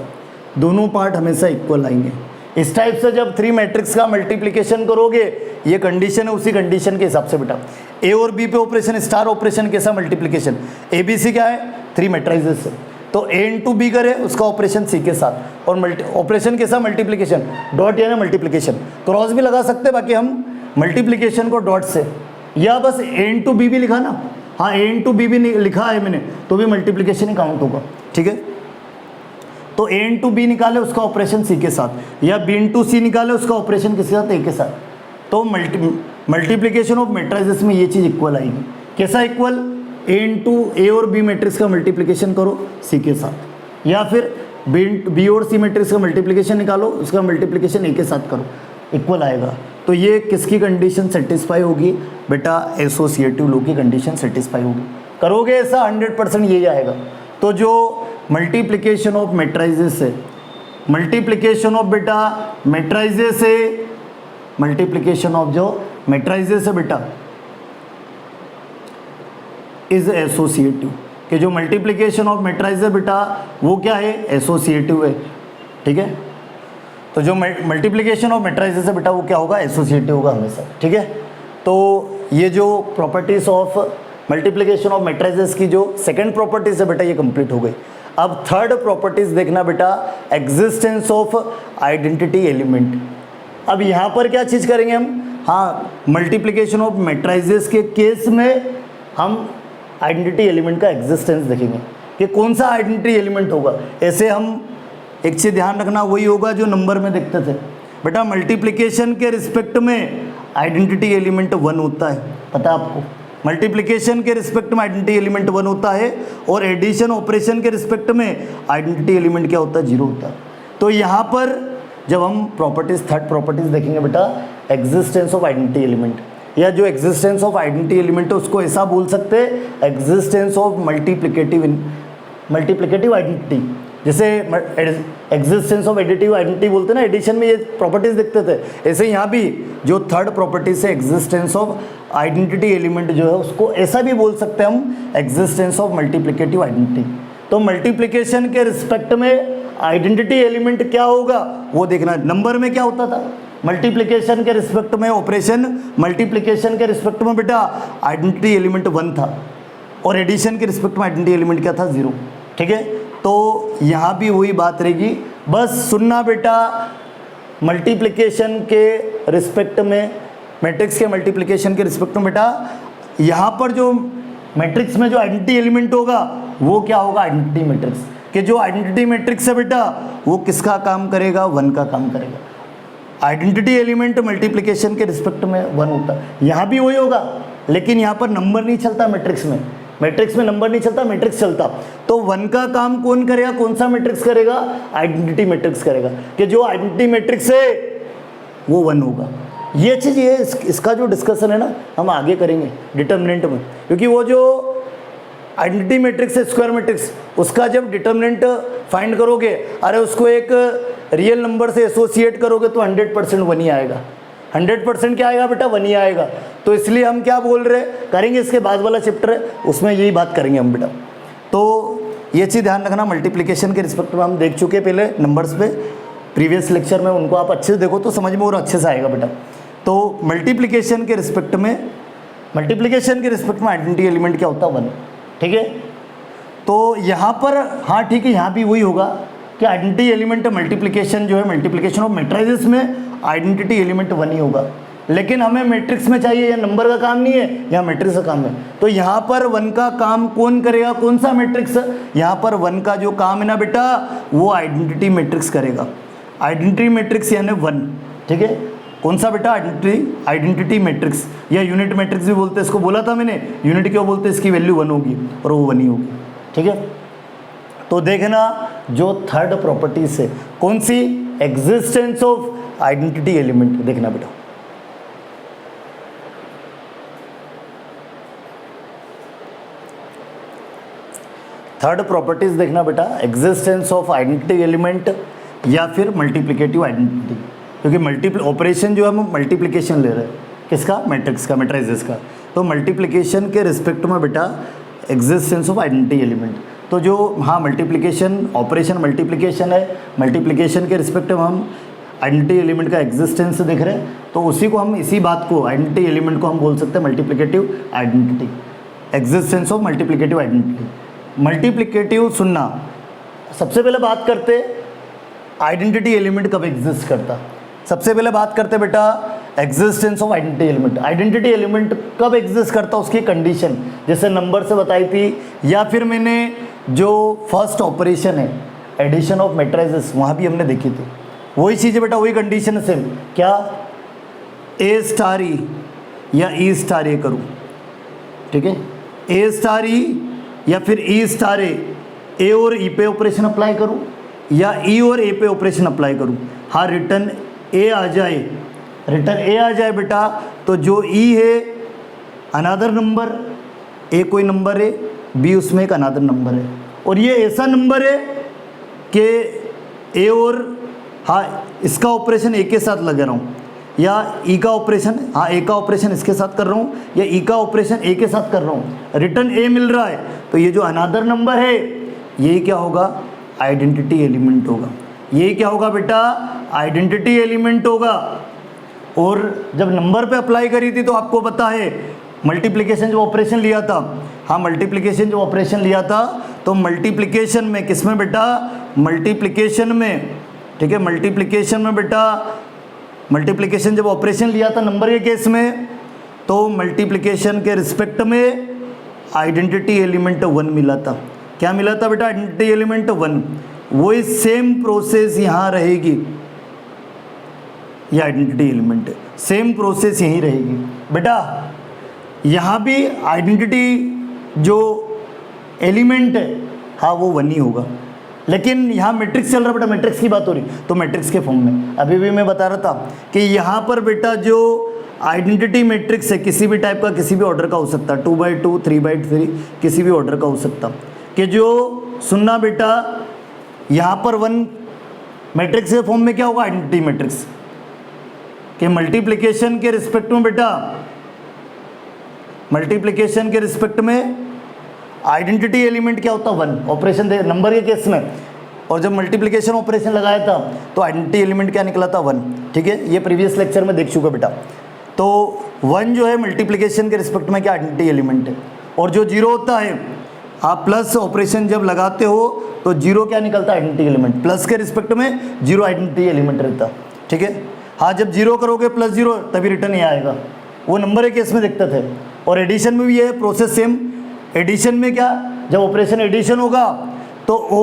दोनों पार्ट हमेशा इक्वल आएंगे, इस टाइप से जब 3 मैट्रिक्स का मल्टीप्लिकेशन करोगे, ये कंडीशन है, उसी कंडीशन के हिसाब से बेटा ए और बी पे ऑपरेशन, स्टार ऑपरेशन कैसा मल्टीप्लिकेशन, ए बी सी क्या है 3 मैट्रिसेस से, तो ए इंटू बी करे उसका ऑपरेशन सी के साथ, और ऑपरेशन कैसा मल्टीप्लिकेशन, डॉट यानी मल्टीप्लिकेशन, क्रॉस भी लगा सकते हैं, बाकी हम मल्टीप्लिकेशन को डॉट से, या बस ए इंटू बी भी लिखा ना, हाँ ए इंटू बी भी लिखा है मैंने, तो भी मल्टीप्लिकेशन ही काउंट होगा, ठीक है। तो ए इंटू बी निकाले उसका ऑपरेशन सी के साथ, या बी इंटू सी निकाले उसका ऑपरेशन किसके साथ, ए के साथ, तो मल्टीप्लिकेशन ऑफ मैट्रिसेस में ये चीज़ इक्वल आएगी, कैसा इक्वल, ए इंटू ए और बी मैट्रिक्स का मल्टीप्लिकेशन करो सी के साथ, या फिर बी और सी मैट्रिक्स का मल्टीप्लिकेशन निकालो उसका मल्टीप्लिकेशन ए के साथ करो, इक्वल आएगा। तो ये किसकी कंडीशन सेटिस्फाई होगी बेटा, एसोसिएटिव लॉ की कंडीशन सेटिस्फाई होगी, करोगे ऐसा 100% यही आएगा। तो जो मल्टीप्लिकेशन ऑफ मैट्रिसेस है, मल्टीप्लिकेशन ऑफ बेटा मैट्रिसेस है, मल्टीप्लिकेशन ऑफ जो मैट्रिसेस है बेटा इज एसोसिएटिव, कि जो मल्टीप्लिकेशन ऑफ मैट्रिसेस है बेटा वो क्या है, एसोसिएटिव है, ठीक है। तो जो मल्टीप्लिकेशन ऑफ मैट्रिसेस है बेटा वो क्या होगा, एसोसिएटिव होगा हमेशा, ठीक है। तो ये जो properties of multiplication of matrices की जो सेकंड प्रॉपर्टीज है बेटा ये कंप्लीट हो गई। अब थर्ड प्रॉपर्टीज देखना बेटा, एग्जिस्टेंस ऑफ आइडेंटिटी एलिमेंट। अब यहाँ पर क्या चीज़ करेंगे हम, हाँ मल्टीप्लिकेशन ऑफ मैट्रिसेस के केस में हम आइडेंटिटी एलिमेंट का एग्जिस्टेंस देखेंगे कि कौन सा आइडेंटिटी एलिमेंट होगा। ऐसे हम एक चीज़ ध्यान रखना, वही होगा जो नंबर में देखते थे बेटा, मल्टीप्लिकेशन के रिस्पेक्ट में आइडेंटिटी एलिमेंट 1 होता है, पता है आपको, मल्टीप्लिकेशन के रिस्पेक्ट में आइडेंटिटी एलिमेंट 1 होता है, और एडिशन ऑपरेशन के रिस्पेक्ट में आइडेंटिटी एलिमेंट क्या होता है, 0 होता है। तो यहाँ पर जब हम प्रॉपर्टीज थर्ड प्रॉपर्टीज देखेंगे बेटा, एग्जिस्टेंस ऑफ आइडेंटिटी एलिमेंट, या जो एग्जिस्टेंस ऑफ आइडेंटिटी एलिमेंट है उसको ऐसा बोल सकते हैं एग्जिस्टेंस ऑफ मल्टीप्लिकेटिव आइडेंटिटी। जैसे एग्जिस्टेंस ऑफ एडिटिव आइडेंटिटी बोलते हैं ना, एडिशन में ये प्रॉपर्टीज देखते थे, ऐसे यहाँ भी जो थर्ड प्रॉपर्टीज है एग्जिस्टेंस ऑफ आइडेंटिटी एलिमेंट जो है उसको ऐसा भी बोल सकते हैं हम एग्जिस्टेंस ऑफ मल्टीप्लिकेटिव आइडेंटिटी। तो मल्टीप्लिकेशन के रिस्पेक्ट में आइडेंटिटी एलिमेंट क्या होगा वो देखना। नंबर में क्या होता था, मल्टीप्लिकेशन के रिस्पेक्ट में ऑपरेशन, मल्टीप्लिकेशन के रिस्पेक्ट में बेटा आइडेंटिटी एलिमेंट 1 था, और एडिशन के रिस्पेक्ट में आइडेंटिटी एलिमेंट क्या था, 0, ठीक है। तो यहाँ भी वही बात रहेगी, बस सुनना बेटा, मल्टीप्लिकेशन के रिस्पेक्ट में, मैट्रिक्स के मल्टीप्लिकेशन के रिस्पेक्ट में बेटा यहाँ पर जो मैट्रिक्स में जो आइडेंटिटी एलिमेंट होगा वो क्या होगा, आइडेंटिटी मैट्रिक्स, कि जो आइडेंटिटी मैट्रिक्स है बेटा वो किसका काम करेगा, 1 का काम करेगा। आइडेंटिटी एलिमेंट मल्टीप्लिकेशन के रिस्पेक्ट में 1 होता है, यहाँ भी वही होगा, लेकिन यहाँ पर नंबर नहीं चलता मैट्रिक्स में, मैट्रिक्स में नंबर नहीं चलता, मैट्रिक्स चलता। तो 1 का काम कौन करेगा, कौन सा मैट्रिक्स करेगा, आइडेंटिटी मैट्रिक्स करेगा, कि जो आइडेंटिटी मैट्रिक्स है वो 1 होगा। ये चीज़ ये इसका जो डिस्कशन है ना हम आगे करेंगे डिटर्मिनेंट में, क्योंकि वो जो आइडेंटिटी मैट्रिक्स है स्क्वायर मैट्रिक्स, उसका जब डिटर्मिनेंट फाइंड करोगे, अरे उसको एक रियल नंबर से एसोसिएट करोगे तो 100% 1 ही आएगा, 100% क्या आएगा बेटा, 1 ही आएगा। तो इसलिए हम क्या बोल रहे हैं, करेंगे इसके बाद वाला चैप्टर है उसमें यही बात करेंगे हम बेटा। तो ये चीज़ ध्यान रखना, मल्टीप्लिकेशन के रिस्पेक्ट में हम देख चुके हैं पहले नंबर्स पे प्रीवियस लेक्चर में, उनको आप अच्छे से देखो तो समझ में और अच्छे से आएगा बेटा। तो मल्टीप्लिकेशन के रिस्पेक्ट में आइडेंटिटी एलिमेंट क्या होता है, 1, ठीक है। तो यहाँ पर हाँ ठीक है, यहाँ भी वही होगा कि आइडेंटिटी एलिमेंट मल्टीप्लिकेशन जो है, मल्टीप्लिकेशन ऑफ मैट्रिसेस में आइडेंटिटी एलिमेंट 1 ही होगा, लेकिन हमें मैट्रिक्स में चाहिए, या नंबर का काम नहीं है, यहाँ मैट्रिक्स का काम है। तो यहाँ पर 1 का काम कौन करेगा, कौन सा मैट्रिक्स, यहाँ पर 1 का जो काम है ना बेटा वो आइडेंटिटी मैट्रिक्स करेगा, आइडेंटिटी मैट्रिक्स यानी 1, ठीक है। कौन सा बेटा, आइडेंटिटी मैट्रिक्स, या यूनिट मैट्रिक्स भी बोलते हैं इसको, बोला था मैंने, यूनिट क्यों बोलते हैं, इसकी वैल्यू 1 होगी और वो 1 ही होगी, ठीक है। तो देखना जो थर्ड प्रॉपर्टीज है कौन सी, एग्जिस्टेंस ऑफ आइडेंटिटी एलिमेंट, देखना बेटा। थर्ड प्रॉपर्टीज देखना बेटा, एग्जिस्टेंस ऑफ आइडेंटिटी एलिमेंट या फिर मल्टीप्लिकेटिव आइडेंटिटी, क्योंकि मल्टीपल ऑपरेशन जो है हम मल्टीप्लिकेशन ले रहे हैं, किसका, मैट्रिक्स का, मैट्रिसेस का। तो मल्टीप्लिकेशन के रिस्पेक्ट में बेटा एग्जिस्टेंस ऑफ आइडेंटिटी एलिमेंट, तो जो हाँ मल्टीप्लिकेशन ऑपरेशन मल्टीप्लिकेशन है, मल्टीप्लिकेशन के रिस्पेक्ट में हम आइडेंटिटी एलिमेंट का एग्जिस्टेंस दिख रहा है, तो उसी को हम, इसी बात को, आइडेंटिटी एलिमेंट को हम बोल सकते हैं multiplicative identity, existence of multiplicative identity. Multiplicative सुनना, सबसे पहले बात करते आइडेंटिटी एलिमेंट कब एग्जिस्ट करता। सबसे पहले बात करते बेटा existence of identity element. Identity element कब एग्जिस्ट करता, उसकी कंडीशन जैसे नंबर से बताई थी, या फिर मैंने जो फर्स्ट ऑपरेशन है एडिशन ऑफ मैट्रिसेस वहाँ भी हमने देखी थी, वही चीज़ है बेटा, वही कंडीशन है सेम। क्या ए स्टार ई या ई स्टार ए करूँ, ठीक है, ए स्टार ई या फिर ई स्टार ए और ई पे ऑपरेशन अप्लाई करूँ या ई और ए पे ऑपरेशन अप्लाई करूँ। हाँ रिटर्न ए आ जाए, रिटर्न ए आ जाए बेटा, तो जो ई है अनदर नंबर, ए कोई नंबर है, बी उसमें एक अनदर नंबर है, और ये ऐसा नंबर है कि ए और, हाँ इसका ऑपरेशन ए के साथ लगा रहा हूँ, या ई का ऑपरेशन, हाँ ए का ऑपरेशन इसके साथ कर रहा हूँ, या ई का ऑपरेशन ए के साथ कर रहा हूँ, रिटर्न ए मिल रहा है, तो ये जो अनदर नंबर है यही क्या होगा, आइडेंटिटी एलिमेंट होगा। यही क्या होगा बेटा, आइडेंटिटी एलिमेंट होगा। और जब नंबर पे अप्लाई करी थी तो आपको पता है मल्टीप्लिकेशन जो ऑपरेशन लिया था, हाँ मल्टीप्लिकेशन जो ऑपरेशन लिया था, तो मल्टीप्लिकेशन में किसमें बेटा, मल्टीप्लिकेशन में, ठीक है, मल्टीप्लिकेशन में बेटा, मल्टीप्लिकेशन जब ऑपरेशन लिया था नंबर के केस में, तो मल्टीप्लिकेशन के रिस्पेक्ट में आइडेंटिटी एलिमेंट 1 मिला था। क्या मिला था बेटा, आइडेंटिटी एलिमेंट 1। वही सेम प्रोसेस यहाँ रहेगी, ये आइडेंटिटी एलिमेंट है, सेम प्रोसेस यहीं रहेगी बेटा। यहाँ भी आइडेंटिटी जो एलिमेंट है हाँ वो 1 ही होगा, लेकिन यहाँ मैट्रिक्स चल रहा बेटा, मैट्रिक्स की बात हो रही, तो मैट्रिक्स के फॉर्म में अभी भी मैं बता रहा था कि यहाँ पर बेटा जो आइडेंटिटी मैट्रिक्स है किसी भी टाइप का, किसी भी ऑर्डर का हो सकता है, 2x2 3x3 किसी भी ऑर्डर का हो सकता, कि जो सुनना बेटा यहाँ पर 1 मैट्रिक्स के फॉर्म में क्या होगा, आइडेंटिटी मैट्रिक्स के मल्टीप्लिकेशन के रिस्पेक्ट में बेटा, मल्टीप्लिकेशन के रिस्पेक्ट में आइडेंटिटी एलिमेंट क्या होता, 1 ऑपरेशन दे नंबर के केस में, और जब मल्टीप्लिकेशन ऑपरेशन लगाया था तो आइडेंटिटी एलिमेंट क्या निकला था, 1, ठीक है, ये प्रीवियस लेक्चर में देख चुका बेटा। तो 1 जो है मल्टीप्लिकेशन के रिस्पेक्ट में क्या आइडेंटिटी एलिमेंट है, और जो 0 होता है आप प्लस ऑपरेशन जब लगाते हो तो 0 क्या निकलता है, आइडेंटिटी एलिमेंट, प्लस के रिस्पेक्ट में 0 आइडेंटिटी एलिमेंट रहता, ठीक है। हाँ जब 0 करोगे +0 तभी रिटर्न ये आएगा, वो नंबर के केस में देखते थे। और एडिशन में भी ये प्रोसेस सेम, एडिशन में क्या, जब ऑपरेशन एडिशन होगा तो ओ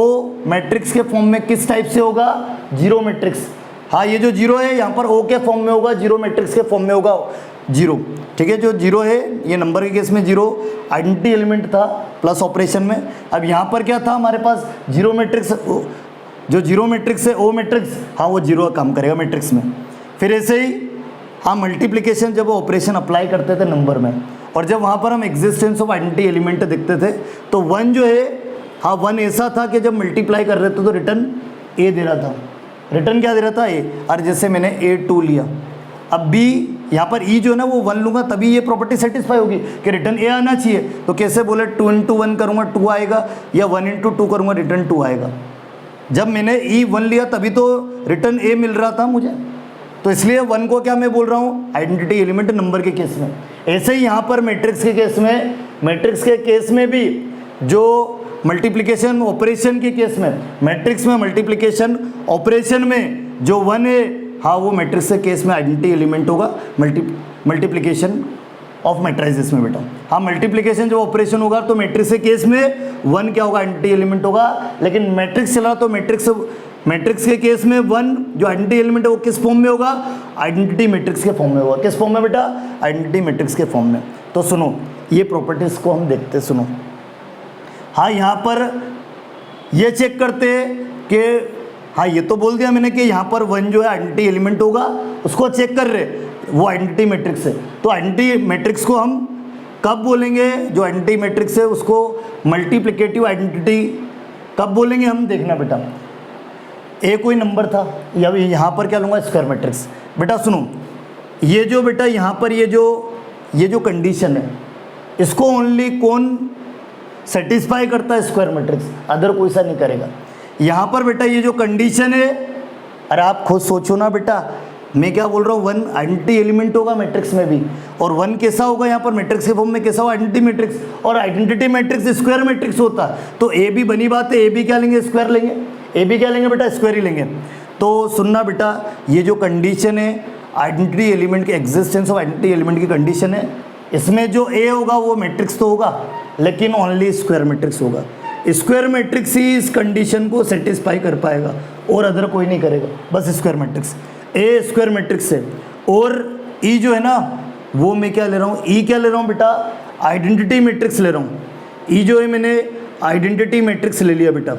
मैट्रिक्स के फॉर्म में किस टाइप से होगा, 0 मैट्रिक्स। हाँ ये जो 0 है यहाँ पर ओ के फॉर्म में होगा, 0 मैट्रिक्स के फॉर्म में होगा 0, ठीक है। जो 0 है ये नंबर के केस में 0 आइडेंटिटी एलिमेंट था प्लस ऑपरेशन में। अब यहाँ पर क्या था हमारे पास, 0 मैट्रिक्स, जो 0 मैट्रिक्स है ओ मैट्रिक्स, हाँ वो 0 काम करेगा मैट्रिक्स में। फिर ऐसे ही हाँ मल्टीप्लिकेशन जब ऑपरेशन अप्लाई करते थे नंबर में, और जब वहाँ पर हम एग्जिस्टेंस ऑफ आइडेंटिटी एलिमेंट देखते थे तो 1 जो है हाँ 1 ऐसा था कि जब मल्टीप्लाई कर रहे थे तो रिटर्न ए दे रहा था, रिटर्न क्या दे रहा था, ए। और जैसे मैंने A2 लिया, अब B यहाँ पर E जो है ना वो 1 लूँगा तभी ये प्रॉपर्टी सेटिस्फाई होगी कि रिटर्न ए आना चाहिए। तो कैसे बोले, 2 × 1 करूँगा 2 आएगा, या 1 × 2 करूँगा रिटर्न 2 आएगा। जब मैंने E1 लिया तभी तो रिटर्न ए मिल रहा था मुझे, तो इसलिए 1 को क्या मैं बोल रहा हूँ, आइडेंटिटी एलिमेंट नंबर के केस में। ऐसे ही यहाँ पर मैट्रिक्स के केस में, मैट्रिक्स के केस में भी जो मल्टीप्लिकेशन ऑपरेशन के केस में, मैट्रिक्स में मल्टीप्लिकेशन ऑपरेशन में जो 1 है हाँ वो मैट्रिक्स के केस में आइडेंटिटी एलिमेंट होगा मल्टीप्लिकेशन ऑफ मैट्राइजेस में बेटा। हाँ मल्टीप्लिकेशन जो ऑपरेशन होगा तो मैट्रिक्स के केस में 1 क्या होगा, आइडेंटिटी एलिमेंट होगा। लेकिन मैट्रिक्स चला तो मैट्रिक्स के केस में 1 जो आइडेंटिटी एलिमेंट है वो किस फॉर्म में होगा, आइडेंटिटी मैट्रिक्स के फॉर्म में होगा। किस फॉर्म में बेटा, आइडेंटिटी मैट्रिक्स के फॉर्म में। तो सुनो ये प्रॉपर्टीज़ को हम देखते, सुनो। हाँ यहाँ पर ये चेक करते कि हाँ ये तो बोल दिया मैंने कि यहाँ पर 1 जो है आइडेंटिटी एलिमेंट होगा, उसको चेक कर रहे, वो आइडेंटिटी मैट्रिक्स है। तो आइडेंटिटी मैट्रिक्स को हम कब बोलेंगे, जो आइडेंटिटी मैट्रिक्स है उसको मल्टीप्लिकेटिव आइडेंटिटी कब बोलेंगे हम, देखना बेटा। ए कोई नंबर था, या यहाँ पर क्या लूँगा, स्क्वायर मैट्रिक्स। बेटा सुनो, ये जो बेटा यहाँ पर ये जो कंडीशन है इसको ओनली कौन सेटिस्फाई करता है, स्क्वायर मैट्रिक्स, अदर कोई सा नहीं करेगा। यहाँ पर बेटा ये जो कंडीशन है अरे आप खुद सोचो ना बेटा, मैं क्या बोल रहा हूँ, 1 आइडेंटिटी एलिमेंट होगा मैट्रिक्स में भी, और 1 कैसा होगा यहाँ पर मैट्रिक्स के फॉर्म में, कैसा होगा आइडेंटिटी मैट्रिक्स, और आइडेंटिटी मैट्रिक्स स्क्वायर मैट्रिक्स होता है। तो ए भी बनी बात है, ए भी क्या लेंगे, स्क्वायर लेंगे, ए भी क्या लेंगे बेटा, स्क्वायर ही लेंगे। तो सुनना बेटा, ये जो कंडीशन है आइडेंटिटी एलिमेंट के, एग्जिस्टेंस ऑफ आइडेंटिटी एलिमेंट की कंडीशन है, इसमें जो ए होगा वो मैट्रिक्स तो होगा, लेकिन ओनली स्क्वायर मैट्रिक्स होगा। स्क्वायर मैट्रिक्स ही इस कंडीशन को सेटिस्फाई कर पाएगा और अदर कोई नहीं करेगा, बस स्क्वायर मैट्रिक्स। ए स्क्वायर मैट्रिक्स है, और ई जो है ना वो मैं क्या ले रहा हूँ, ई क्या ले रहा हूँ बेटा, आइडेंटिटी मैट्रिक्स ले रहा हूँ। ई जो है मैंने आइडेंटिटी मैट्रिक्स ले लिया बेटा,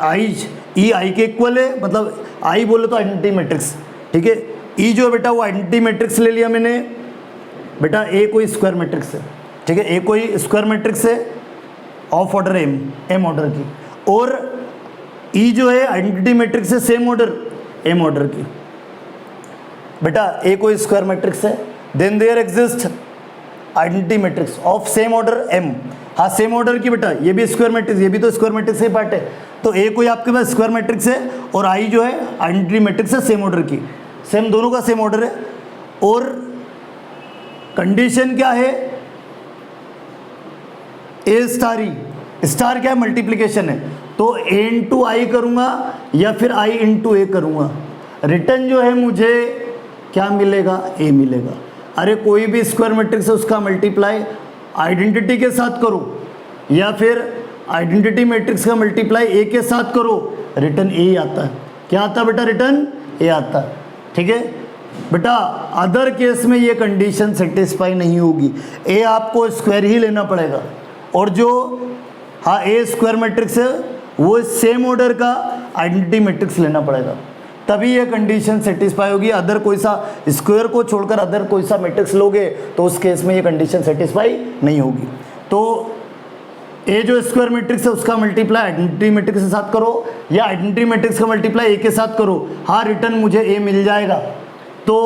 आई ई आई के इक्वल है, मतलब आई बोले तो आइडेंटिटी मैट्रिक्स, ठीक है। ई जो है बेटा वो आइडेंटिटी मैट्रिक्स ले लिया मैंने बेटा, ए कोई स्क्वायर मैट्रिक्स है, ठीक है, ए कोई स्क्वायर मैट्रिक्स है ऑफ ऑर्डर एम ऑर्डर की, और ई जो है आइडेंटिटी मैट्रिक्स है सेम ऑर्डर एम ऑर्डर की। बेटा ए कोई स्क्वायर मैट्रिक्स है, then there exist identity matrix of same order m, हाँ सेम ऑर्डर की बेटा, ये भी स्क्वायर मैट्रिक्स, ये भी तो स्क्वायर मैट्रिक्स से पार्ट है। तो ए कोई आपके पास स्क्वायर मैट्रिक्स है, और आई जो है आइडेंटिटी मैट्रिक्स है सेम ऑर्डर की, सेम दोनों का सेम ऑर्डर है। और कंडीशन क्या है, ए स्टार ई, स्टार क्या है, मल्टीप्लिकेशन है, तो ए इंटू आई करूँगा या फिर आई इंटू ए करूँगा, रिटर्न जो है मुझे क्या मिलेगा, ए मिलेगा। अरे कोई भी स्क्वायर मैट्रिक्स है उसका मल्टीप्लाई आइडेंटिटी के साथ करो, या फिर आइडेंटिटी मैट्रिक्स का मल्टीप्लाई ए के साथ करो, रिटर्न ए ही आता है। क्या आता है बेटा, रिटर्न ए आता है, ठीक है बेटा। अदर केस में ये कंडीशन सेटिस्फाई नहीं होगी, ए आपको स्क्वायर ही लेना पड़ेगा, और जो हाँ ए स्क्वायर मैट्रिक्स है वो सेम ऑर्डर का आइडेंटिटी मैट्रिक्स लेना पड़ेगा, तभी ये कंडीशन सेटिस्फाई होगी। अदर कोई सा स्क्वायर को छोड़कर अदर कोई सा मैट्रिक्स लोगे तो उस केस में ये कंडीशन सेटिस्फाई नहीं होगी। तो ए जो स्क्वायर मैट्रिक्स है उसका मल्टीप्लाई आइडेंटिटी मैट्रिक्स के साथ करो, या आइडेंटिटी मैट्रिक्स का मल्टीप्लाई ए के साथ करो, हाँ रिटर्न मुझे ए मिल जाएगा। तो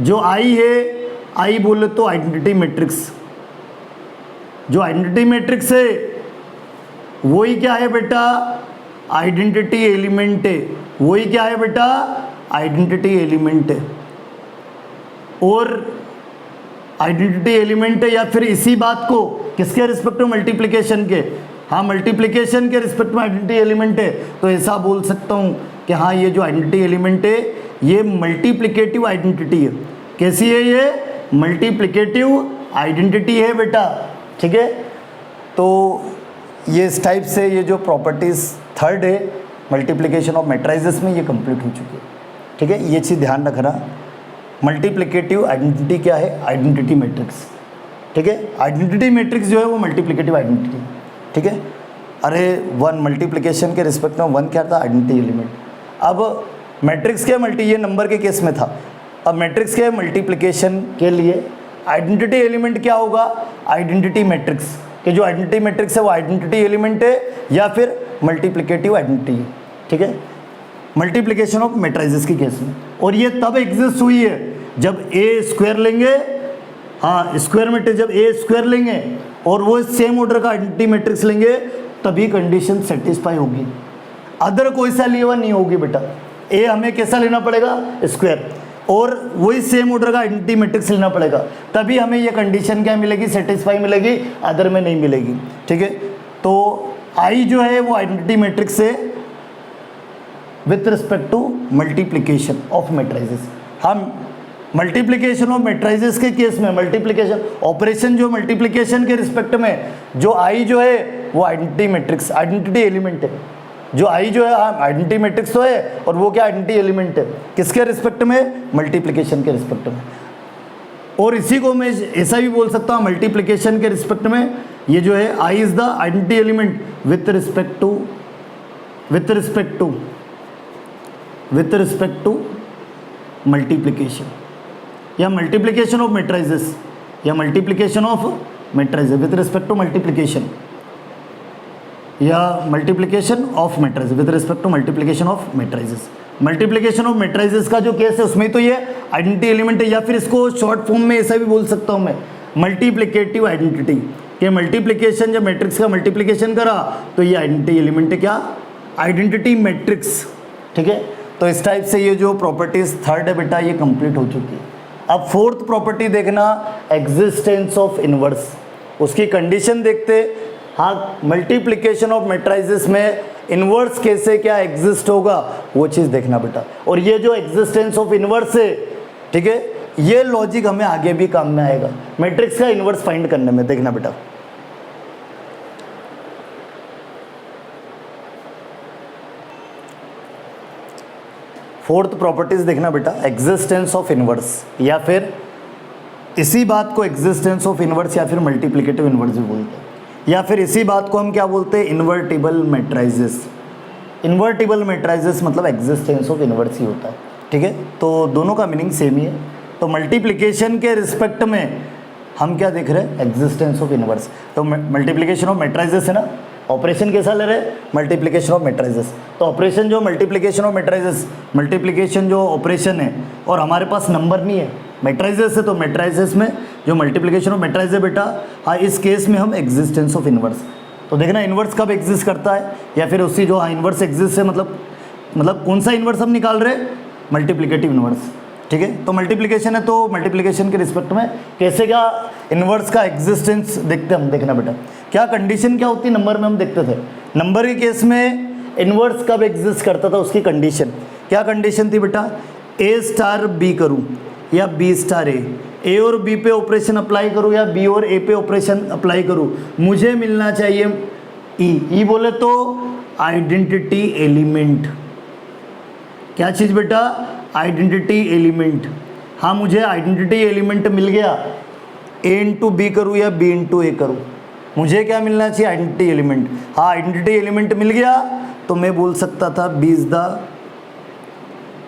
जो आई है, आई बोले तो आइडेंटिटी मैट्रिक्स, जो आइडेंटिटी मैट्रिक्स है वही क्या है बेटा, आइडेंटिटी एलिमेंट है, वही क्या है बेटा, आइडेंटिटी एलिमेंट है। और आइडेंटिटी एलिमेंट है, या फिर इसी बात को किसके रिस्पेक्ट में, मल्टीप्लिकेशन के, हाँ मल्टीप्लिकेशन के रिस्पेक्ट में आइडेंटिटी एलिमेंट है, तो ऐसा बोल सकता हूँ कि हाँ ये जो आइडेंटिटी एलिमेंट है ये मल्टीप्लिकेटिव आइडेंटिटी है। कैसी है ये, मल्टीप्लिकेटिव आइडेंटिटी है बेटा, ठीक है। तो ये इस टाइप से ये जो प्रॉपर्टीज़ थर्ड है मल्टीप्लिकेशन ऑफ मैट्राइजेस में, ये कंप्लीट हो चुकी है, ठीक है। ये चीज़ ध्यान रखना, मल्टीप्लिकेटिव आइडेंटिटी क्या है, आइडेंटिटी मैट्रिक्स, ठीक है। आइडेंटिटी मैट्रिक्स जो है वो मल्टीप्लिकेटिव आइडेंटिटी, ठीक है। अरे 1 मल्टीप्लिकेशन के रिस्पेक्ट में 1 क्या था, आइडेंटिटी एलिमेंट। अब मैट्रिक्स के मल्टी, ये नंबर के केस में था, अब मैट्रिक्स के मल्टीप्लिकेशन के लिए आइडेंटिटी एलिमेंट क्या होगा, आइडेंटिटी मैट्रिक्स, कि जो आइडेंटिटी मैट्रिक्स है वो आइडेंटिटी एलिमेंट है या फिर मल्टीप्लिकेटिव आइडेंटिटी है, ठीक है, मल्टीप्लिकेशन ऑफ मैट्राइजेस के केस में। और ये तब एग्जिस्ट हुई है जब ए स्क्वायर लेंगे, हाँ स्क्वायर मैट्रिक्स, जब ए स्क्वायर लेंगे और वो सेम ऑर्डर का आइडेंटिटी मैट्रिक्स लेंगे तभी कंडीशन सेटिस्फाई होगी, अदर कोई सा लिए हुआ नहीं होगी बेटा। ए हमें कैसा लेना पड़ेगा, स्क्वायर, और वही सेम ऑर्डर का आइडेंटिटी मैट्रिक्स लेना पड़ेगा, तभी हमें ये कंडीशन क्या मिलेगी, सेटिस्फाई मिलेगी, अदर में नहीं मिलेगी, ठीक है। तो आई जो है वो आइडेंटिटी मैट्रिक्स है with respect to multiplication of matrices. हम मल्टीप्लिकेशन ऑफ मैट्राइजेस के केस में मल्टीप्लिकेशन ऑपरेशन जो मल्टीप्लिकेशन के रिस्पेक्ट में जो आई जो है वो आइडेंटिटी मैट्रिक्स, आइडेंटिटी एलिमेंट है, जो आई जो है आइडेंटिटी मैट्रिक्स तो है और वो क्या आइडेंटिटी एलिमेंट है, किसके रिस्पेक्ट में, मल्टीप्लिकेशन के रिस्पेक्ट में। और इसी को मैं ऐसा भी बोल सकता हूँ मल्टीप्लिकेशन के रिस्पेक्ट में ये जो है I is the identity element with respect to multiplication, या मल्टीप्लिकेशन ऑफ मैट्राइजेस, या multiplication of matrices with respect to multiplication, या multiplication of matrices with respect to multiplication of matrices. Multiplication of matrices का जो case है उसमें तो ये identity element है, या फिर इसको शॉर्ट फॉर्म में ऐसा भी बोल सकता हूँ मैं, मल्टीप्लिकेटिव आइडेंटिटी, कि मल्टीप्लिकेशन जब मैट्रिक्स का मल्टीप्लिकेशन करा तो ये आइडेंटिटी एलिमेंट है क्या, आइडेंटिटी मैट्रिक्स, ठीक है। तो इस टाइप से ये जो प्रॉपर्टीज थर्ड है बेटा ये कंप्लीट हो चुकी है। अब फोर्थ प्रॉपर्टी देखना, एग्जिस्टेंस ऑफ इनवर्स। उसकी कंडीशन देखते, हाँ मल्टीप्लिकेशन ऑफ मैट्रिसेस में इनवर्स कैसे क्या एग्जिस्ट होगा वो चीज़ देखना बेटा। और ये जो एग्जिस्टेंस ऑफ इनवर्स है, ठीक है, ये लॉजिक हमें आगे भी काम में आएगा मैट्रिक्स का इनवर्स फाइंड करने में, देखना बेटा। फोर्थ प्रॉपर्टीज देखना बेटा, एग्जिस्टेंस ऑफ इनवर्स, या फिर इसी बात को एग्जिस्टेंस ऑफ इनवर्स या फिर मल्टीप्लिकेटिव इनवर्स भी बोलते हैं, या फिर इसी बात को हम क्या बोलते हैं, इन्वर्टिबल मैट्रिसेस। इन्वर्टिबल मैट्रिसेस मतलब एग्जिस्टेंस ऑफ इनवर्स ही होता है, ठीक है। तो दोनों का मीनिंग सेम ही है। तो मल्टीप्लिकेशन के रिस्पेक्ट में हम क्या देख रहे हैं, एग्जिस्टेंस ऑफ इनवर्स। तो मल्टीप्लिकेशन ऑफ मैट्रिसेस है ना, ऑपरेशन कैसा ले रहे हैं, मल्टीप्लिकेशन ऑफ मैट्रिसेस। तो ऑपरेशन जो मल्टीप्लिकेशन ऑफ मैट्रिसेस, मल्टीप्लिकेशन जो ऑपरेशन है, और हमारे पास नंबर नहीं है, मैट्रिसेस है, तो मैट्रिसेस में जो मल्टीप्लिकेशन ऑफ मैट्रिसेस है बेटा, हाँ इस केस में हम एग्जिस्टेंस ऑफ इनवर्स। तो देखना इनवर्स कब एग्जिस्ट करता है, या फिर उसकी जो हाँ इनवर्स एग्जिस्ट है, मतलब कौन सा इनवर्स हम निकाल रहे हैं, मल्टीप्लिकेटिव इनवर्स, ठीक है। तो मल्टीप्लिकेशन है, तो मल्टीप्लिकेशन के रिस्पेक्ट में कैसे क्या इनवर्स का एग्जिस्टेंस देखते हम, देखना बेटा। क्या कंडीशन क्या होती है, नंबर में हम देखते थे, नंबर के केस में इनवर्स कब एग्जिस्ट करता था, उसकी कंडीशन क्या कंडीशन थी बेटा, ए स्टार बी करूँ या बी स्टार ए और बी पे ऑपरेशन अप्लाई करूँ या बी और ए पे ऑपरेशन अप्लाई करूँ, मुझे मिलना चाहिए ई बोले तो आइडेंटिटी एलिमेंट। क्या चीज़ बेटा, आइडेंटिटी एलिमेंट। हाँ मुझे आइडेंटिटी एलिमेंट मिल गया, ए इंटू बी करूँ या बी इंटू ए करूँ, मुझे क्या मिलना चाहिए, आइडेंटिटी एलिमेंट। हाँ आइडेंटिटी एलिमेंट मिल गया तो मैं बोल सकता था B is the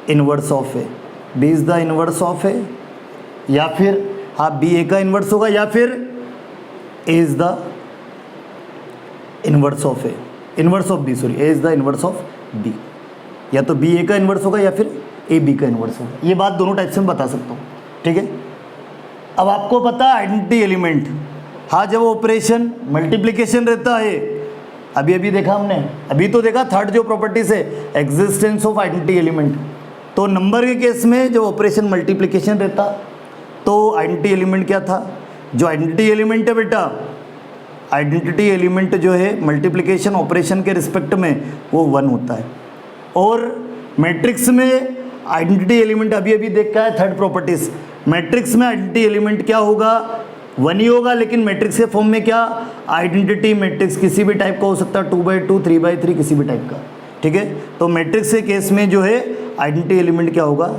inverse of A, B is the inverse of A, या फिर हाँ बी ए का इनवर्स होगा, या फिर A is the inverse of A, inverse of B, sorry A is the inverse of B, या तो बी ए का इनवर्स होगा या फिर ए बी का इनवर्स होगा। ये बात दोनों टाइप से मैं बता सकता हूँ, ठीक है। अब आपको पता है आइडेंटिटी एलिमेंट, हाँ जब ऑपरेशन मल्टीप्लिकेशन रहता है, अभी देखा हमने, अभी तो देखा थर्ड जो प्रॉपर्टीज है, एग्जिस्टेंस ऑफ आइडेंटिटी एलिमेंट। तो नंबर के केस में जब ऑपरेशन मल्टीप्लिकेशन रहता तो आइडेंटिटी एलिमेंट क्या था, जो आइडेंटिटी एलिमेंट है बेटा, आइडेंटिटी एलिमेंट जो है मल्टीप्लिकेशन ऑपरेशन के रिस्पेक्ट में वो 1 होता है। और मैट्रिक्स में आइडेंटिटी एलिमेंट अभी देखा है थर्ड प्रॉपर्टीज, मैट्रिक्स में आइडेंटिटी एलिमेंट क्या होगा, 1 ही होगा, लेकिन मैट्रिक्स के फॉर्म में क्या, आइडेंटिटी मैट्रिक्स किसी भी टाइप का हो सकता है, 2x2 3x3 किसी भी टाइप का, ठीक है। तो मैट्रिक्स के केस में जो है आइडेंटिटी एलिमेंट क्या होगा,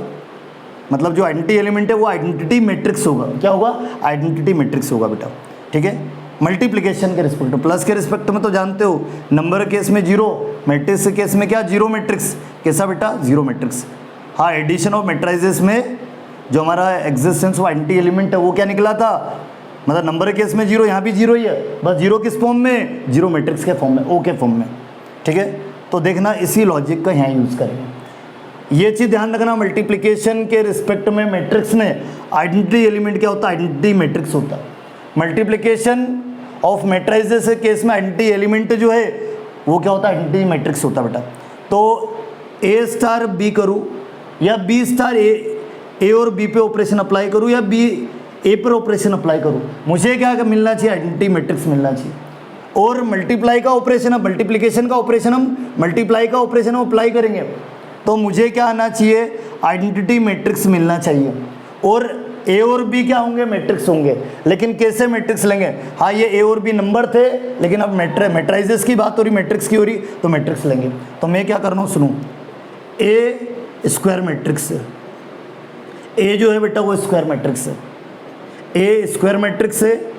मतलब जो आइडेंटिटी एलिमेंट है वो आइडेंटिटी मैट्रिक्स होगा, क्या होगा, आइडेंटिटी मैट्रिक्स होगा बेटा, ठीक है। मल्टीप्लिकेशन के रिस्पेक्ट में, प्लस के रिस्पेक्ट में तो जानते हो, नंबर के केस में 0, मैट्रिक्स के केस में क्या, 0 मैट्रिक्स, कैसा बेटा, 0 मैट्रिक्स। हाँ एडिशन ऑफ मैट्रिसेस में जो हमारा एग्जिस्टेंस ऑफ आइडेंटिटी एलिमेंट है वो क्या निकला था, मतलब नंबर के केस में 0, यहाँ भी 0 ही है, बस 0 किस फॉर्म में, 0 मैट्रिक्स के फॉर्म में, ओ के फॉर्म में, ठीक है। तो देखना इसी लॉजिक का यहाँ यूज़ करेंगे। ये चीज़ ध्यान रखना, मल्टीप्लिकेशन के रिस्पेक्ट में मैट्रिक्स में आइडेंटिटी एलिमेंट क्या होता है, आइडेंटिटी मैट्रिक्स होता है। मल्टीप्लिकेशन ऑफ मैट्रिसेस के केस में आइडेंटिटी एलिमेंट जो है वो क्या होता है, आइडेंटिटी मैट्रिक्स होता है बेटा। तो ए स्टार बी करूँ या बी स्टार ए और बी पे ऑपरेशन अप्लाई करूँ या बी ए पर ऑपरेशन अप्लाई करूँ, मुझे क्या मिलना चाहिए, आइडेंटिटी मैट्रिक्स मिलना चाहिए। और मल्टीप्लाई का ऑपरेशन, अब मल्टीप्लिकेशन का ऑपरेशन हम मल्टीप्लाई का ऑपरेशन हम अप्लाई करेंगे तो मुझे क्या आना चाहिए, आइडेंटिटी मैट्रिक्स मिलना चाहिए। और ए और बी क्या होंगे, मैट्रिक्स होंगे, लेकिन कैसे मैट्रिक्स लेंगे, हाँ ये ए और बी नंबर थे, लेकिन अब मैट्राइजेस की बात हो रही, मैट्रिक्स की हो रही, तो मैट्रिक्स लेंगे। तो मैं क्या करना हूँ, सुनो, ए स्क्वायर मैट्रिक्स है, ए जो है बेटा वो स्क्वायर मैट्रिक्स है, ए स्क्वायर मैट्रिक्स है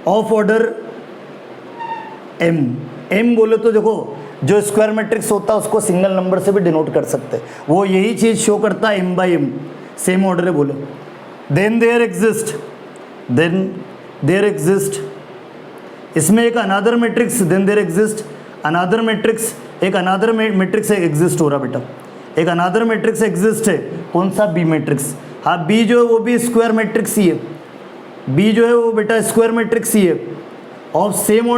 ऑफ ऑर्डर एम बोले तो देखो जो स्क्वायर मैट्रिक्स होता है उसको सिंगल नंबर से भी डिनोट कर सकते हैं, वो यही चीज़ शो करता है m/m, सेम ऑर्डर है बोले। देन देयर एग्जिस्ट, इसमें एक another matrix, then there exist another matrix, एक अनादर मैट्रिक्स एग्जिस्ट हो रहा बेटा, एक अनादर मैट्रिक्स एग्जिस्ट है, कौन सा, बी मैट्रिक्स। हाँ बी जो है वो भी स्क्वायर मैट्रिक्स ही है, बी जो है वो बेटा स्क्वायर मैट्रिक्स ही है, ऑफ सेम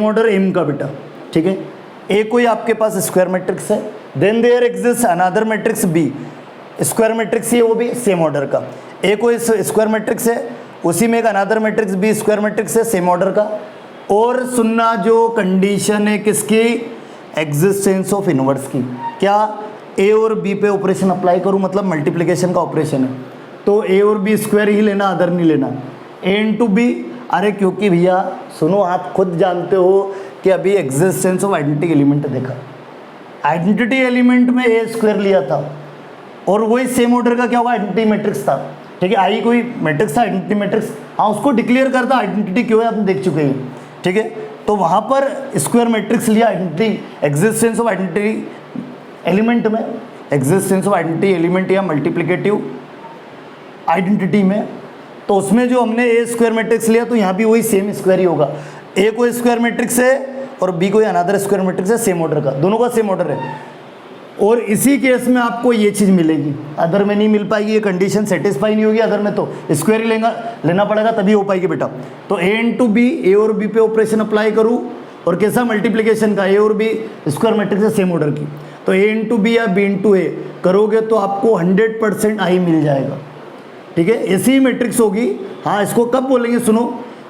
ऑर्डर एम का बेटा, ठीक है। ए कोई आपके पास स्क्वायर मैट्रिक्स है, then there exist another matrix B, square matrix ही है वो भी सेम ऑर्डर का। ए कोई स्क्वायर मैट्रिक्स है, उसी में एक another matrix B square matrix है सेम ऑर्डर का। और सुनना जो कंडीशन है किसकी, एग्जिस्टेंस ऑफ इनवर्स की, क्या ए और बी पे ऑपरेशन अप्लाई करूँ, मतलब मल्टीप्लिकेशन का ऑपरेशन है, तो ए और बी स्क्वायर ही लेना, अदर नहीं लेना, ए इंटू बी। अरे क्योंकि भैया सुनो, आप खुद जानते हो कि अभी एग्जिस्टेंस ऑफ आइडेंटिटी एलिमेंट देखा, आइडेंटिटी एलिमेंट में ए स्क्वायर लिया था और वही सेम ऑर्डर का क्या होगा, आइडेंटिटी मैट्रिक्स था, ठीक है। आई कोई मैट्रिक्स था, आइडेंटिटी मैट्रिक्स, हाँ उसको डिक्लेयर करता आइडेंटिटी क्यों है, आपने देख चुके हैं, ठीक है। तो वहाँ पर स्क्वायर मैट्रिक्स लिया, identity existence of identity element में, एग्जिस्टेंस ऑफ आइडेंटिटी एलिमेंट या मल्टीप्लिकेटिव आइडेंटिटी में, तो उसमें जो हमने ए स्क्वायर मैट्रिक्स लिया तो यहाँ भी वही सेम स्क्वायर ही होगा। ए कोई स्क्वायर मैट्रिक्स है और बी कोई अनदर स्क्वायर मैट्रिक्स है सेम ऑर्डर का, दोनों का सेम ऑर्डर है। और इसी केस में आपको ये चीज़ मिलेगी, अदर में नहीं मिल पाएगी, ये कंडीशन सेटिस्फाई नहीं होगी, अदर में तो स्क्वायर ही लेना पड़ेगा तभी हो पाएगी बेटा। तो ए इंटू बी, ए और बी पे ऑपरेशन अप्लाई करूँ और कैसा मल्टीप्लिकेशन का, ए और बी स्क्वायर मैट्रिक्स है सेम ऑर्डर की, तो ए इंटू बी या बी इंटू ए करोगे तो आपको 100% आई मिल जाएगा, ठीक है। ऐसी ही मैट्रिक्स होगी। हाँ इसको कब बोलेंगे सुनो,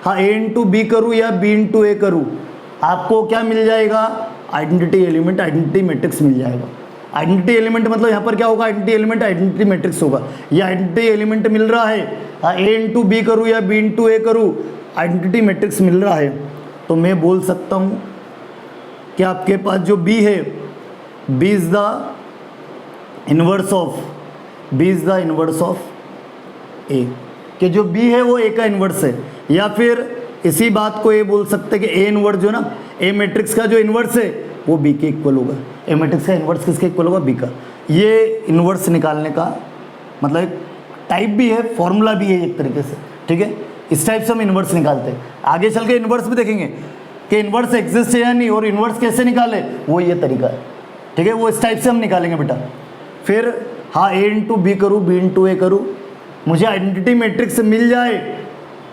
हाँ ए इंटू बी करूँ या बी इंटू ए करूँ, आपको क्या मिल जाएगा, आइडेंटिटी एलिमेंट, आइडेंटिटी मैट्रिक्स मिल जाएगा। आइडेंटिटी एलिमेंट मतलब यहाँ पर क्या होगा, आइडेंटिटी एलिमेंट आइडेंटिटी मैट्रिक्स होगा। ये आइडेंटिटी एलिमेंट मिल रहा है, हाँ ए इंटू बी करूँ या बी इंटू ए करूँ, आइडेंटिटी मैट्रिक्स मिल रहा है, तो मैं बोल सकता हूँ कि आपके पास जो बी है, B is the inverse of, B is the inverse of A, कि जो बी है वो ए का इन्वर्स है। या फिर इसी बात को ये बोल सकते हैं कि ए इन्वर्स जो ना, ए मैट्रिक्स का जो इन्वर्स है वो बी के इक्वल होगा। ए मैट्रिक्स का इन्वर्स किसके इक्वल होगा, बी का। ये इन्वर्स निकालने का मतलब एक टाइप भी है, फॉर्मूला भी है एक तरीके से, ठीक है। इस टाइप से हम इन्वर्स निकालते हैं। आगे चल के इन्वर्स भी देखेंगे कि इन्वर्स एग्जिस्ट है या नहीं, और इन्वर्स कैसे निकाले, वो ये तरीका है, ठीक है। वो इस टाइप से हम निकालेंगे बेटा। फिर हाँ ए इंटू बी करूँ, बी इंटू ए करूँ, मुझे आइडेंटिटी मैट्रिक्स मिल जाए,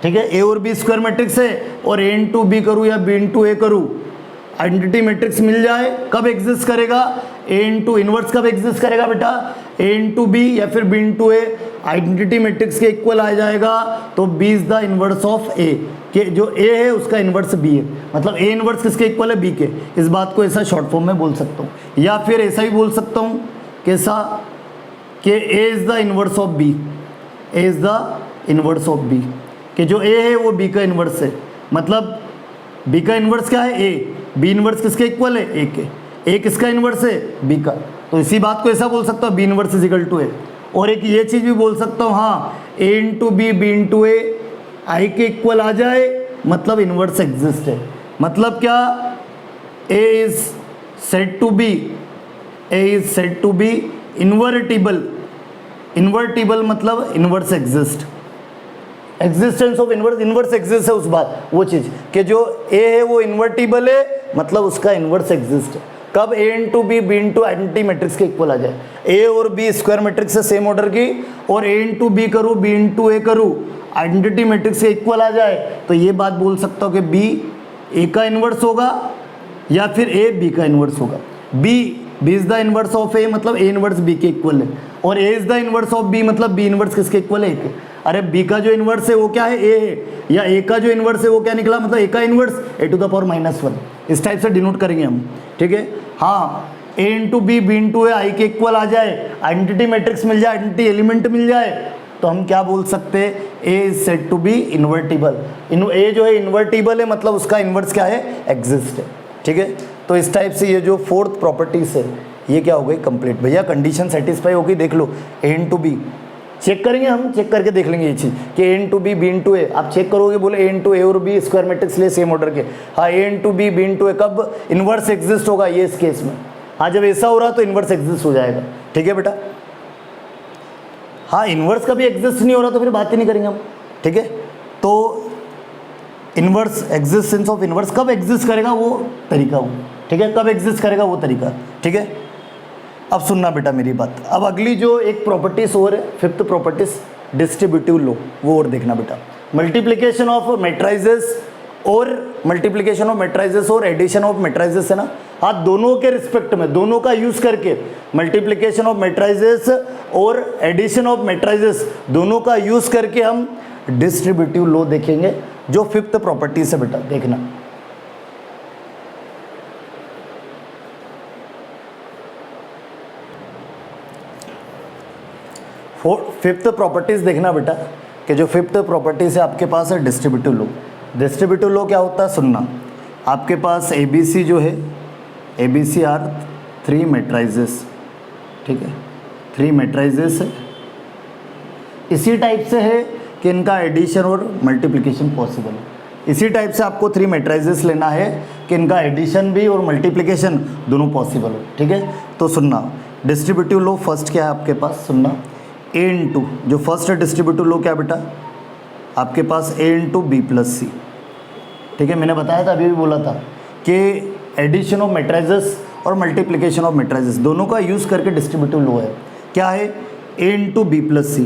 ठीक है। ए और बी स्क्वायर मैट्रिक्स है और ए इंटू बी करूँ या बी इंटू ए करूँ, आइडेंटिटी मैट्रिक्स मिल जाए, कब एग्जिस्ट करेगा, ए इंटू इनवर्स कब एग्जिस्ट करेगा बेटा, ए इंटू बी या फिर B into A identity matrix के इक्वल आ जाएगा, तो B is the inverse of A, कि जो ए है उसका इनवर्स बी है, मतलब ए इनवर्स किसके इक्वल है, बी के। इस बात को ऐसा शॉर्ट फॉर्म में बोल सकता हूँ, या फिर ऐसा ही बोल सकता हूँ कैसा, कि A is the inverse of B, A is the inverse of B, कि जो ए है वो बी का इनवर्स है, मतलब बी का इनवर्स क्या है, ए, बी इनवर्स किसके इक्वल है, ए के, ए किसका इनवर्स है, बी का। तो इसी बात को ऐसा बोल सकता हूँ, B inverse is equal to A. और एक ये चीज़ भी बोल सकता हूँ, हाँ A into B, B into A I के इक्वल आ जाए, मतलब इनवर्स एग्जिस्ट है। मतलब क्या, A is said to be, A is said to be invertible, invertible मतलब inverse exist, existence of inverse, inverse exist है उस बात, वो चीज़ कि जो ए है वो इन्वर्टिबल है, मतलब उसका इनवर्स एग्जिस्ट है। कब, A into B, B into identity matrix के इक्वल आ जाए, ए और बी स्क्वायर मैट्रिक्स है सेम ऑर्डर की, और ए इंटू बी करूँ, बी इंटू ए करूँ, आइडेंटिटी मैट्रिक्स के इक्वल आ जाए, तो ये बात बोल सकता हूँ कि बी ए का इनवर्स होगा या फिर ए बी का इनवर्स होगा। B is the inverse of A, मतलब ए इनवर्स बी के इक्वल है, और A is the inverse of B, मतलब बी इनवर्स किसके इक्वल है, ए के। अरे बी का जो इनवर्स है वो क्या है, ए है, या ए का जो इनवर्स है वो क्या निकला, मतलब ए का inverse A to the power -1, इस टाइप से डिनोट करेंगे हम, ठीक है। हाँ A into B, B into A I के इक्वल आ जाए, आइडेंटिटी मैट्रिक्स मिल जाए, आइडेंटिटी एलिमेंट मिल जाए, तो हम क्या बोल सकते हैं, A is said to be invertible. A जो है इन्वर्टिबल है, मतलब उसका इनवर्स क्या है, एग्जिस्ट है, ठीक है। तो इस टाइप से ये जो फोर्थ प्रॉपर्टीज है ये क्या हो गई, कंप्लीट। भैया कंडीशन सेटिस्फाई होगी, देख लो ए इंटू बी चेक करेंगे, हम चेक करके देख लेंगे ये चीज़ कि ए इंटू बी, बी इंटू ए, आप चेक करोगे, बोले ए इंटू ए और बी स्क्वायर मैट्रिक्स लिए सेम ऑर्डर के, हाँ A into B, B into ए कब इन्वर्स एग्जिस्ट होगा, ये इस केस में, हाँ जब ऐसा हो रहा तो इन्वर्स एग्जिस्ट हो जाएगा, ठीक है बेटा। हाँ इन्वर्स कभी एग्जिस्ट नहीं हो रहा तो फिर बात ही नहीं करेंगे हम, ठीक है। तो इन्वर्स, एग्जिस्टेंस ऑफ इन्वर्स कब एग्जिस्ट करेगा वो तरीका हो, ठीक है, कब एग्जिस्ट करेगा वो तरीका, ठीक है। अब सुनना बेटा मेरी बात, अब अगली जो एक प्रॉपर्टीज और है, फिफ्थ प्रॉपर्टीज डिस्ट्रीब्यूटिव लॉ, वो और देखना बेटा। मल्टीप्लिकेशन ऑफ मैट्राइजेस और मल्टीप्लिकेशन ऑफ मैट्राइजेस और एडिशन ऑफ मैट्राइजेस है ना, हाँ दोनों के रिस्पेक्ट में, दोनों का यूज करके मल्टीप्लिकेशन ऑफ मैट्राइजेस और एडिशन ऑफ मैट्राइजेस दोनों का यूज करके हम डिस्ट्रीब्यूटिव लॉ देखेंगे, जो फिफ्थ प्रॉपर्टी से बेटा देखना। फिफ्थ प्रॉपर्टीज देखना बेटा, कि जो फिफ्थ प्रॉपर्टीज है आपके पास है डिस्ट्रीब्यूटिव लॉ। डिस्ट्रीब्यूटिव लॉ क्या होता है सुनना, आपके पास ABC जो है, ABC आर 3 मैट्राइजेस, ठीक है, 3 मैट्राइजेस है। इसी टाइप से है कि इनका एडिशन और मल्टीप्लिकेशन पॉसिबल है। इसी टाइप से आपको 3 मैट्राइजेस लेना है कि इनका एडिशन भी और मल्टीप्लिकेशन दोनों पॉसिबल हो, ठीक है। तो सुनना, डिस्ट्रीब्यूटिव लॉ फर्स्ट क्या है आपके पास, सुनना, A इंटू, जो फर्स्ट डिस्ट्रीब्यूटिव लॉ क्या बेटा आपके पास A इंटू बी प्लस सी, ठीक है। मैंने बताया था, अभी भी बोला था कि एडिशन ऑफ मैट्राइजेस और मल्टीप्लिकेशन ऑफ मैट्राइजेस दोनों का यूज़ करके डिस्ट्रीब्यूटिव लॉ है। क्या है, A इंटू बी प्लस सी,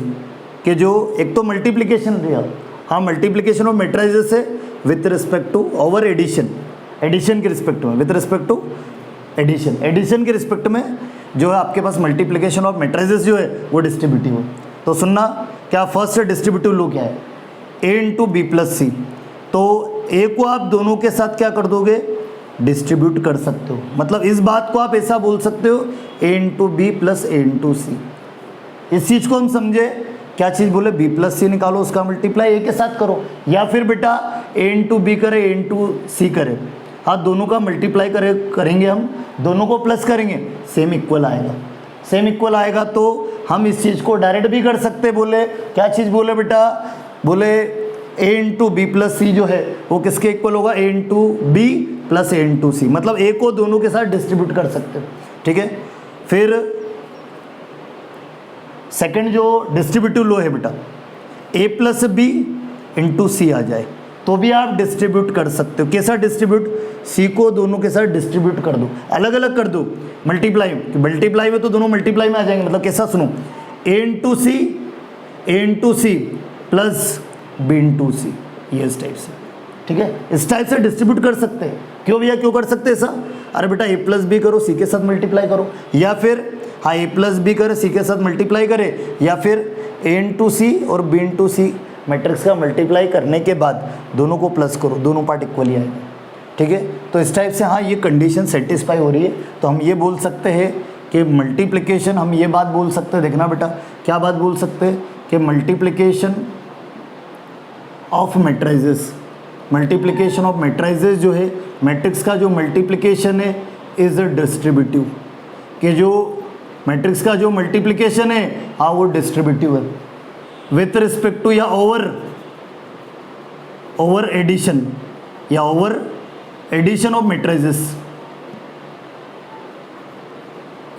कि जो एक तो मल्टीप्लिकेशन दिया, हाँ मल्टीप्लिकेशन ऑफ मैट्राइजेस है with respect to over addition, addition के रिस्पेक्ट में, with respect to addition, addition के रिस्पेक्ट में जो है आपके पास मल्टीप्लिकेशन ऑफ मैट्राइजेस जो है वो डिस्ट्रीब्यूटिव है। तो सुनना, क्या फर्स्ट डिस्ट्रीब्यूटिव लॉ क्या है, A इंटू बी प्लस सी। तो A को आप दोनों के साथ क्या कर दोगे, डिस्ट्रीब्यूट कर सकते हो। मतलब इस बात को आप ऐसा बोल सकते हो A into B plus A into C. इस चीज़ को हम समझे, क्या चीज़ बोले, B प्लस सी निकालो, उसका मल्टीप्लाई A के साथ करो, या फिर बेटा A इंटू बी करे, A इंटू सी करे, हाँ दोनों का मल्टीप्लाई करेंगे हम, दोनों को प्लस करेंगे, सेम इक्वल आएगा, सेम इक्वल आएगा। तो हम इस चीज़ को डायरेक्ट भी कर सकते, बोले क्या चीज़ बोले बेटा, बोले A into B plus C जो है वो किसके इक्वल होगा, A into B plus A into C, मतलब A को दोनों के साथ डिस्ट्रीब्यूट कर सकते हो, ठीक है। फिर सेकंड जो डिस्ट्रीब्यूटिव लॉ है बेटा, A प्लस बी इंटू सी आ जाए तो भी आप डिस्ट्रीब्यूट कर सकते हो। कैसा डिस्ट्रीब्यूट, सी को दोनों के साथ डिस्ट्रीब्यूट कर दो, अलग अलग कर दो, मल्टीप्लाई, मल्टीप्लाई में तो दोनों मल्टीप्लाई में आ जाएंगे। मतलब कैसा, सुनो, A into C plus B into C, ये इस टाइप से, ठीक है, इस टाइप से डिस्ट्रीब्यूट कर सकते हैं। क्यों भैया, क्यों कर सकते हैं ऐसा, अरे बेटा A प्लस बी करो, सी के साथ मल्टीप्लाई करो, या फिर हाँ A प्लस बी करे, सी के साथ मल्टीप्लाई करे, या फिर A इंटू सी और B इंटू सी मैट्रिक्स का मल्टीप्लाई करने के बाद दोनों को प्लस करो, दोनों पार्ट इक्वली आएगा, ठीक है। तो इस टाइप से हाँ ये कंडीशन सेटिस्फाई हो रही है, तो हम ये बोल सकते हैं कि मल्टीप्लिकेशन, हम ये बात बोल सकते हैं, देखना बेटा क्या बात बोल सकते हैं, कि multiplication of matrices, multiplication of मैट्राइजेस जो है, मैट्रिक्स का जो मल्टीप्लिकेशन है इज डिस्ट्रीब्यूटिव, कि जो मैट्रिक्स का जो मल्टीप्लिकेशन है हाँ वो डिस्ट्रीब्यूटिव है विथ रिस्पेक्ट टू, या ओवर एडिशन, या over addition of matrices,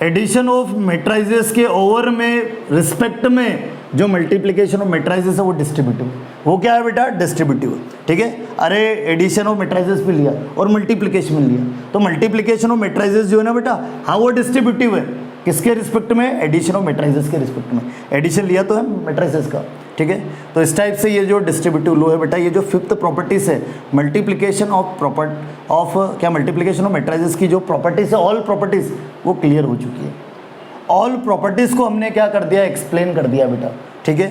addition of matrices के ओवर में रिस्पेक्ट में जो मल्टीप्लिकेशन ऑफ मैट्राइजेस है वो डिस्ट्रीब्यूटिव, वो क्या है बेटा, डिस्ट्रीब्यूटिव है, ठीक है। अरे एडिशन ऑफ मैट्राइजेस भी लिया और मल्टीप्लिकेशन भी लिया, तो मल्टीप्लिकेशन ऑफ मैट्राइजेस जो है ना बेटा, हाँ वो डिस्ट्रीब्यूटिव है, किसके रिस्पेक्ट में, एडिशन ऑफ मैट्राइजेस के रिस्पेक्ट में, एडिशन लिया तो है मैट्राइजेस का, ठीक है। तो इस टाइप से ये जो डिस्ट्रीब्यूटिव लॉ है बेटा, ये जो फिफ्थ प्रॉपर्टीज है, मल्टीप्लिकेशन ऑफ क्या, मल्टीप्लिकेशन ऑफ मैट्राइजेस की जो प्रॉपर्टीज है, ऑल प्रॉपर्टीज वो क्लियर हो चुकी है। ऑल प्रॉपर्टीज को हमने क्या कर दिया, एक्सप्लेन कर दिया बेटा, ठीक है।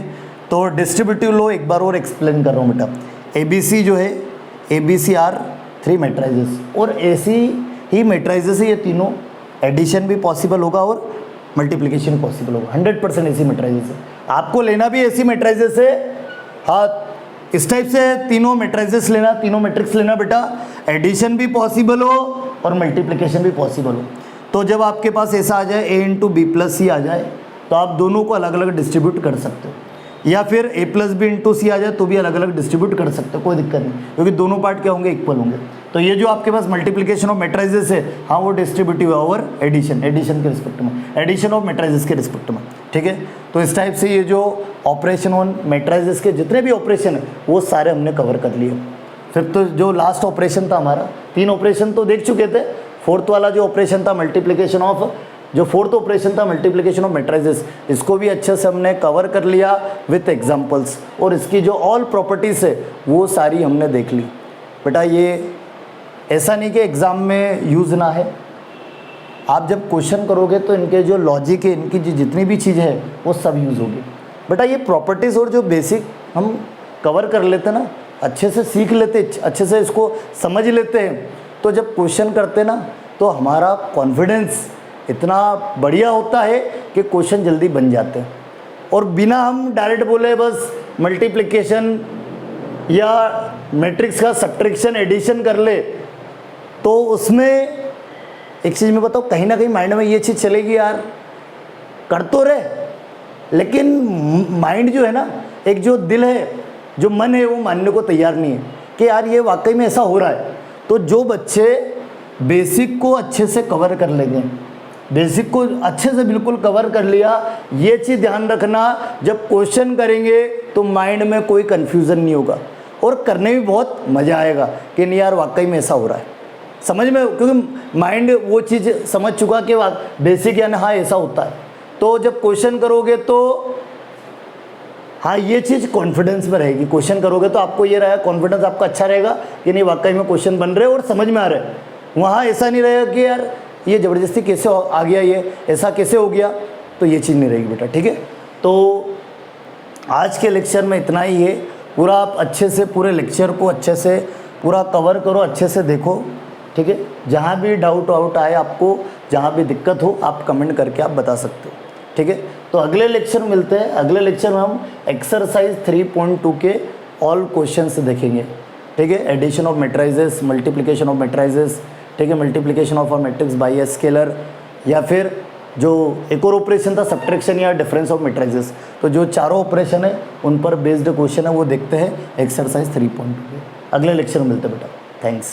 तो डिस्ट्रीब्यूटिव लॉ एक बार और एक्सप्लेन कर रहा हूँ बेटा, ABC जो है, ABC आर 3 मैट्राइजेस, और ऐसी ही मैट्राइजेस है ये तीनों, एडिशन भी पॉसिबल होगा और मल्टीप्लिकेशन पॉसिबल होगा, 100% ऐसी मैट्राइजेस है। आपको लेना भी ऐसी मैट्राइजेस है, हाँ इस टाइप से तीनों मैट्राइजेस लेना, तीनों मैट्रिक्स लेना बेटा, एडिशन भी पॉसिबल हो और मल्टीप्लिकेशन भी पॉसिबल हो। तो जब आपके पास ऐसा आ जाए A इंटू बी प्लस सी आ जाए, तो आप दोनों को अलग अलग डिस्ट्रीब्यूट कर सकते हो, या फिर A प्लस बी इंटू सी आ जाए तो भी अलग अलग डिस्ट्रीब्यूट कर सकते हो, कोई दिक्कत नहीं, क्योंकि दोनों पार्ट क्या होंगे, इक्वल होंगे। तो ये जो आपके पास मल्टीप्लिकेशन ऑफ मैट्राइजेस है हाँ वो डिस्ट्रीब्यूटिव है ओवर एडिशन, एडिशन के रिस्पेक्ट में, एडिशन ऑफ मैट्राइजेस के रिस्पेक्ट में, ठीक है। तो इस टाइप से ये जो ऑपरेशन ऑन मैट्राइजेस के जितने भी ऑपरेशन है वो सारे हमने कवर कर लिए। फिर तो जो लास्ट ऑपरेशन था हमारा, 3 ऑपरेशन तो देख चुके थे, फोर्थ वाला जो ऑपरेशन था मल्टीप्लिकेशन ऑफ, जो फोर्थ ऑपरेशन था मल्टीप्लिकेशन ऑफ मैट्राइजेस, इसको भी अच्छे से हमने कवर कर लिया विथ एग्जांपल्स, और इसकी जो ऑल प्रॉपर्टीज़ है वो सारी हमने देख ली बेटा। ये ऐसा नहीं कि एग्ज़ाम में यूज़ ना है, आप जब क्वेश्चन करोगे तो इनके जो लॉजिक है, इनकी जो जितनी भी चीज़ें है वो सब यूज़ होगी। बेटा ये प्रॉपर्टीज़ और जो बेसिक हम कवर कर लेते ना, अच्छे से सीख लेते, अच्छे से इसको समझ लेते हैं, तो जब क्वेश्चन करते ना तो हमारा कॉन्फिडेंस इतना बढ़िया होता है कि क्वेश्चन जल्दी बन जाते हैं। और बिना हम डायरेक्ट बोले बस मल्टीप्लिकेशन या मैट्रिक्स का सब्ट्रैक्शन एडिशन कर ले, तो उसमें एक चीज़ मैं बताऊँ, कहीं ना कहीं माइंड में ये चीज़ चलेगी यार कर तो रहे, लेकिन माइंड जो है ना, एक जो दिल है, जो मन है, वो मानने को तैयार नहीं है कि यार ये वाकई में ऐसा हो रहा है। तो जो बच्चे बेसिक को अच्छे से कवर कर लेंगे, बेसिक को अच्छे से बिल्कुल कवर कर लिया, ये चीज़ ध्यान रखना, जब क्वेश्चन करेंगे तो माइंड में कोई कन्फ्यूज़न नहीं होगा और करने में बहुत मज़ा आएगा कि नहीं यार वाकई में ऐसा हो रहा है, समझ में, क्योंकि माइंड वो चीज़ समझ चुका कि बेसिक यानी हाँ ऐसा होता है। तो जब क्वेश्चन करोगे तो हाँ ये चीज़ कॉन्फिडेंस में रहेगी। क्वेश्चन करोगे तो आपको ये रहेगा, कॉन्फिडेंस आपका अच्छा रहेगा कि नहीं वाकई में क्वेश्चन बन रहे और समझ में आ रहे हैं। वहाँ ऐसा नहीं रहेगा कि यार ये ज़बरदस्ती कैसे आ गया, ये ऐसा कैसे हो गया, तो ये चीज़ नहीं रहेगी बेटा, ठीक है। तो आज के लेक्चर में इतना ही है। पूरा आप अच्छे से पूरे लेक्चर को अच्छे से पूरा कवर करो, अच्छे से देखो, ठीक है। जहाँ भी डाउट आए आपको, जहाँ भी दिक्कत हो, आप कमेंट करके आप बता सकते हो, ठीक है। तो अगले लेक्चर में मिलते हैं। अगले लेक्चर में हम एक्सरसाइज 3.2 के ऑल क्वेश्चंस देखेंगे, ठीक है। Addition of matrices, multiplication of matrices, ठीक है, multiplication of a matrix by a scalar, या फिर जो एक और ऑपरेशन था सब्ट्रैक्शन या डिफरेंस ऑफ मैट्रिसेस। तो जो चारों ऑपरेशन है उन पर बेस्ड क्वेश्चन है वो देखते हैं एक्सरसाइज 3.2 के। अगले लेक्चर में मिलते हैं बेटा, थैंक्स।